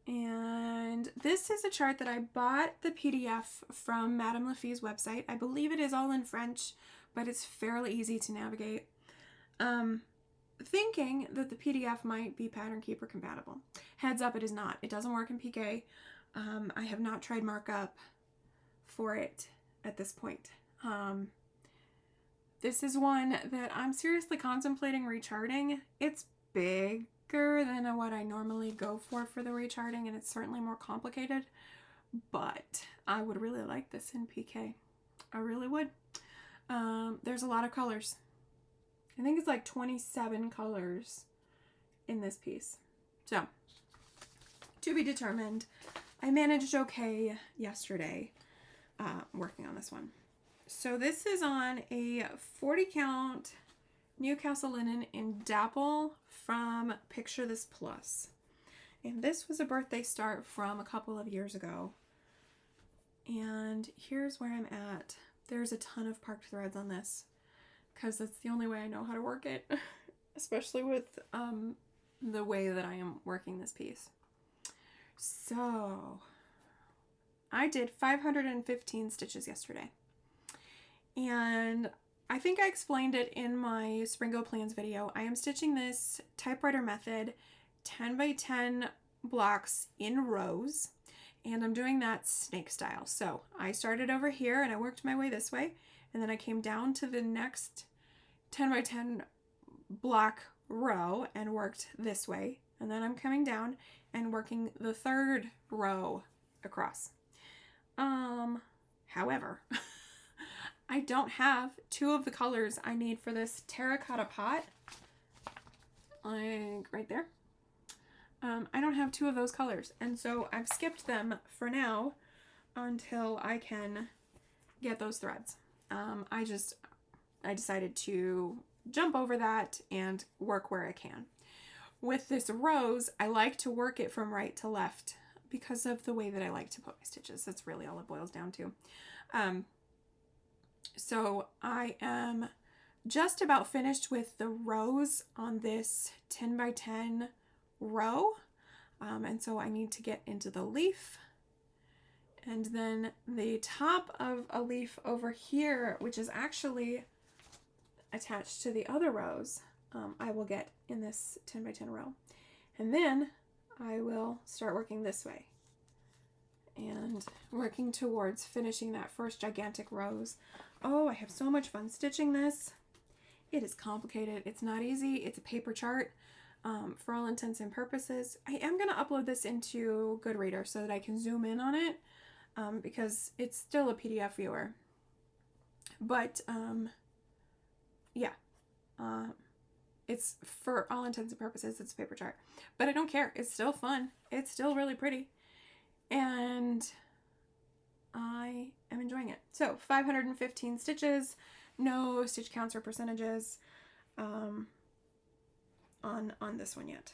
And this is a chart that I bought the PDF from Madame Lafie's website. I believe it is all in French, but it's fairly easy to navigate. Thinking that the PDF might be Pattern Keeper compatible. Heads up, it is not. It doesn't work in PK. I have not tried markup for it at this point. This is one that I'm seriously contemplating recharting. It's bigger than what I normally go for the recharting, and it's certainly more complicated, but I would really like this in PK. I really would. There's a lot of colors. I think it's like 27 colors in this piece. So, to be determined. I managed okay yesterday working on this one. So this is on a 40 count Newcastle linen in Dapple from Picture This Plus. And this was a birthday start from a couple of years ago. And here's where I'm at. There's a ton of parked threads on this, because that's the only way I know how to work it, especially with the way that I am working this piece. So I did 515 stitches yesterday, and I think I explained it in my Springo plans video. I am stitching this typewriter method 10 by 10 blocks in rows, and I'm doing that snake style. So I started over here and I worked my way this way, and then I came down to the next 10 by 10 block row and worked this way, and then I'm coming down and working the third row across. However, I don't have 2 of the colors I need for this terracotta pot, like right there. I don't have two of those colors, and so I've skipped them for now until I can get those threads. I decided to jump over that and work where I can. With this rose, I like to work it from right to left because of the way that I like to put my stitches. That's really all it boils down to. So I am just about finished with the rose on this 10 by 10 row. And so I need to get into the leaf. And then the top of a leaf over here, which is actually attached to the other rows, I will get in this 10 by 10 row. And then I will start working this way and working towards finishing that first gigantic rose. Oh, I have so much fun stitching this. It is complicated. It's not easy. It's a paper chart for all intents and purposes. I am going to upload this into Goodreader so that I can zoom in on it because it's still a PDF viewer. But yeah. It's, for all intents and purposes, it's a paper chart. But I don't care. It's still fun. It's still really pretty. And I am enjoying it. So 515 stitches, no stitch counts or percentages on this one yet.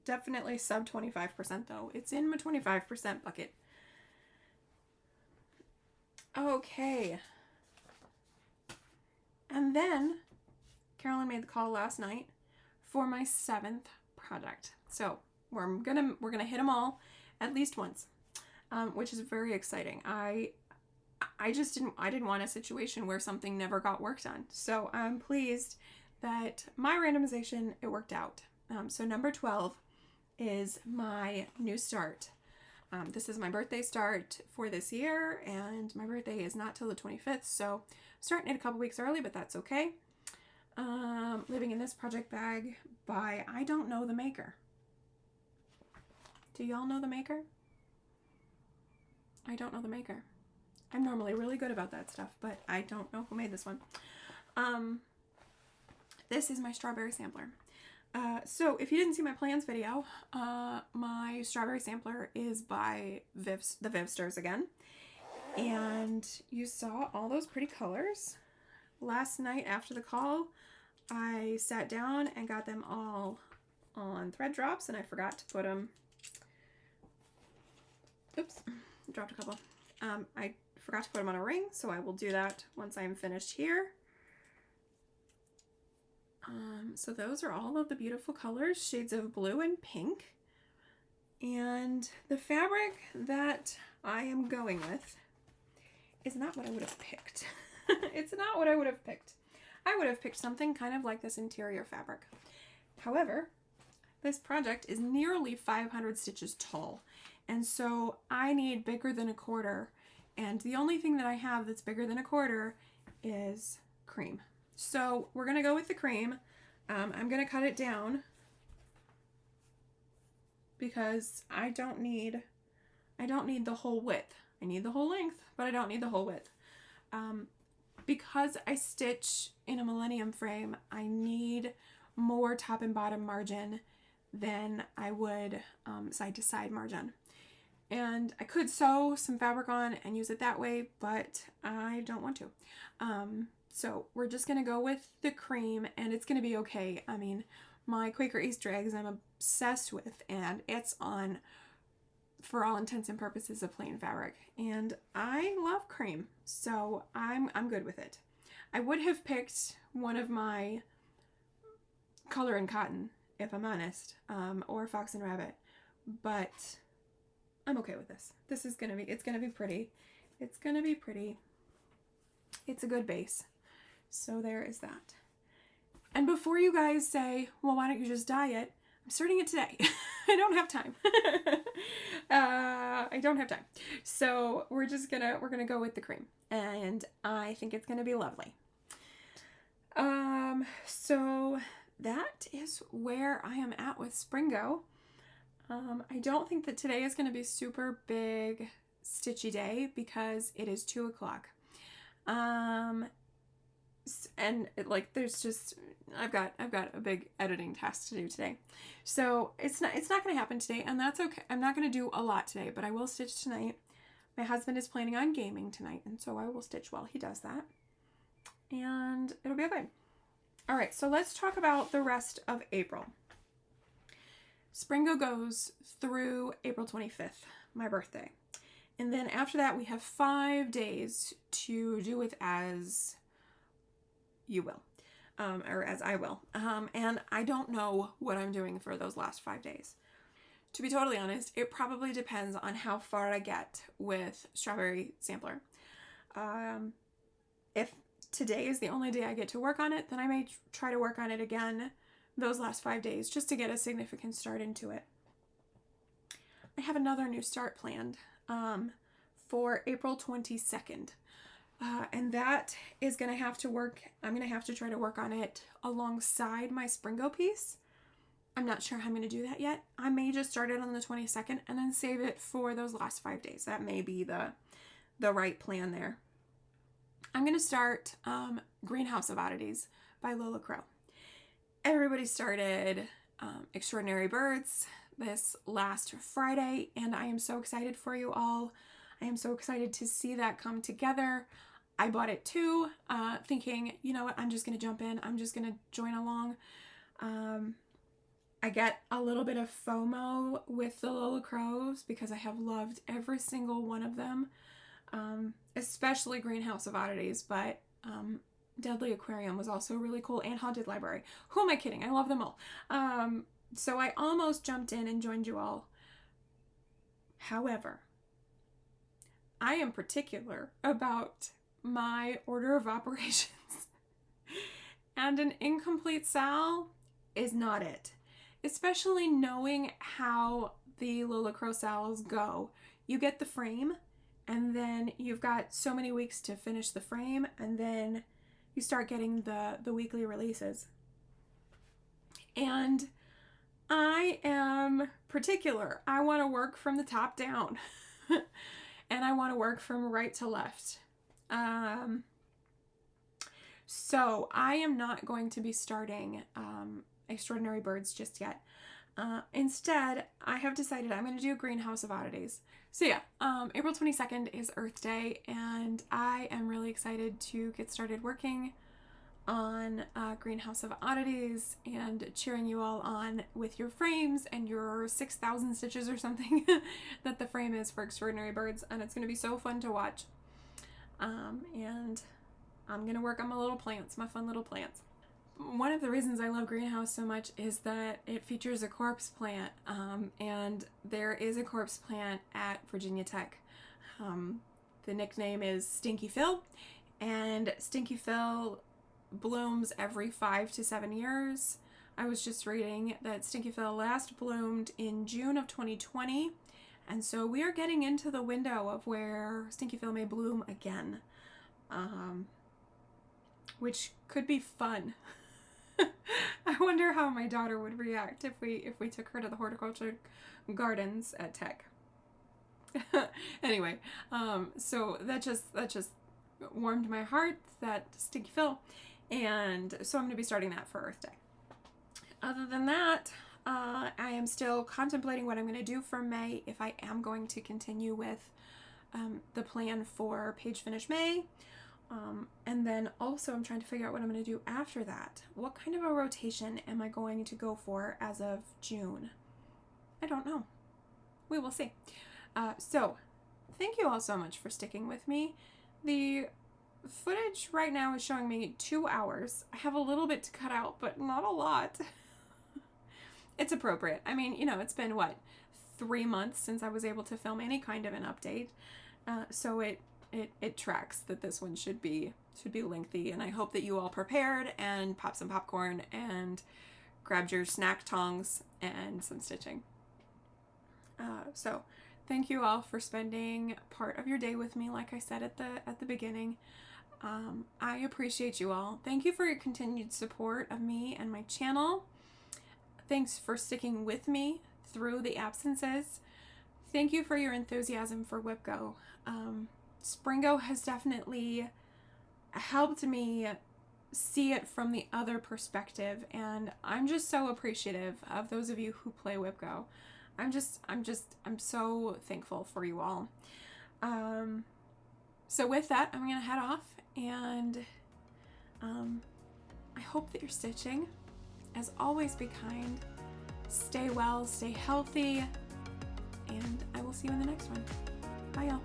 Definitely sub 25% though. It's in my 25% bucket. Okay. And then Carolyn made the call last night for my 7th project. So we're gonna hit them all at least once, which is very exciting. I didn't want a situation where something never got worked on. So I'm pleased that my randomization, it worked out. So number 12 is my new start. This is my birthday start for this year, and my birthday is not till the 25th, so I'm starting it a couple weeks early, but that's okay. Living in this project bag by I don't know the maker. Do y'all know the maker? I don't know the maker. I'm normally really good about that stuff, but I don't know who made this one. This is my strawberry sampler. So if you didn't see my plans video, my strawberry sampler is by the Vivsters again. And you saw all those pretty colors. Last night after the call, I sat down and got them all on thread drops, and I forgot to put them, oops, dropped a couple. I forgot to put them on a ring, so I will do that once I'm finished here. So those are all of the beautiful colors, shades of blue and pink. And the fabric that I am going with is not what I would have picked. It's not what I would have picked. I would have picked something kind of like this interior fabric. However, this project is nearly 500 stitches tall, and so I need bigger than a quarter, and the only thing that I have that's bigger than a quarter is cream. So we're gonna go with the cream. I'm gonna cut it down because I don't need the whole width. I need the whole length, but I don't need the whole width. Because I stitch in a millennium frame, I need more top and bottom margin than I would side to side margin. And I could sew some fabric on and use it that way, but I don't want to. So we're just gonna go with the cream, and it's gonna be okay. I mean, my Quaker Easter eggs I'm obsessed with, and it's on, for all intents and purposes, a plain fabric, and I love cream, so I'm good with it. I would have picked one of my Color and Cotton, if I'm honest, or Fox and Rabbit, but I'm okay with this. This is gonna be, it's gonna be pretty. It's gonna be pretty. It's a good base. So there is that. And before you guys say, well, why don't you just dye it? I'm starting it today. I don't have time. I don't have time. So we're gonna go with the cream, and I think it's gonna be lovely. So that is where I am at with Springo. I don't think that today is gonna be super big stitchy day because it is 2 o'clock. and there's just, I've got a big editing task to do today. So it's not going to happen today, and that's okay. I'm not going to do a lot today, but I will stitch tonight. My husband is planning on gaming tonight, and so I will stitch while he does that. And it'll be okay. All right, so let's talk about the rest of April. SPRINGO goes through April 25th, my birthday. And then after that, we have 5 days to do with as you will, or as I will. And I don't know what I'm doing for those last 5 days. To be totally honest, it probably depends on how far I get with Strawberry Sampler. If today is the only day I get to work on it, then I may try to work on it again those last 5 days just to get a significant start into it. I have another new start planned for April 22nd. And that is going to have to work. I'm going to have to try to work on it alongside my SPRINGO piece. I'm not sure how I'm going to do that yet. I may just start it on the 22nd and then save it for those last 5 days. That may be the right plan there. I'm going to start Greenhouse of Oddities by Lola Crow. Everybody started Extraordinary Birds this last Friday, and I am so excited for you all. I am so excited to see that come together. I bought it too, thinking, you know what, I'm just going to jump in. I'm just going to join along. I get a little bit of FOMO with the Lola Crows because I have loved every single one of them, especially Greenhouse of Oddities, but Deadly Aquarium was also really cool, and Haunted Library. Who am I kidding? I love them all. So I almost jumped in and joined you all. However, I am particular about my order of operations. And an incomplete sal is not it. Especially knowing how the Lola Crow sals go. You get the frame, and then you've got so many weeks to finish the frame, and then you start getting the weekly releases. And I am particular. I want to work from the top down. And I want to work from right to left. So I am not going to be starting Extraordinary Birds just yet. Instead, I have decided I'm going to do Greenhouse of Oddities. So yeah, April 22nd is Earth Day, and I am really excited to get started working on Greenhouse of Oddities and cheering you all on with your frames and your 6,000 stitches or something that the frame is for Extraordinary Birds, and it's going to be so fun to watch. And I'm going to work on my little plants, my fun little plants. One of the reasons I love Greenhouse so much is that it features a corpse plant, and there is a corpse plant at Virginia Tech. The nickname is Stinky Phil, and Stinky Phil blooms every 5 to 7 years. I was just reading that Stinky Phil last bloomed in June of 2020, and so we are getting into the window of where Stinky Phil may bloom again, which could be fun. I wonder how my daughter would react if we took her to the horticulture gardens at Tech. Anyway, so that just warmed my heart, that Stinky Phil, and so I'm going to be starting that for Earth Day. Other than that, I am still contemplating what I'm going to do for May, if I am going to continue with the plan for Page Finish May. And then also I'm trying to figure out what I'm going to do after that. What kind of a rotation am I going to go for as of June? I don't know. We will see. So thank you all so much for sticking with me. The footage right now is showing me 2 hours. I have a little bit to cut out, but not a lot. It's appropriate. I mean, you know, it's been, what, 3 months since I was able to film any kind of an update. So it tracks that this one should be lengthy, and I hope that you all prepared and popped some popcorn and grabbed your snack tongs and some stitching. So thank you all for spending part of your day with me, like I said at the beginning. I appreciate you all. Thank you for your continued support of me and my channel. Thanks for sticking with me through the absences. Thank you for your enthusiasm for WhipGo. SPRINGO has definitely helped me see it from the other perspective, and I'm just so appreciative of those of you who play WhipGo. I'm so thankful for you all. So with that, I'm gonna head off, and I hope that you're stitching. As always, be kind, stay well, stay healthy, and I will see you in the next one. Bye, y'all.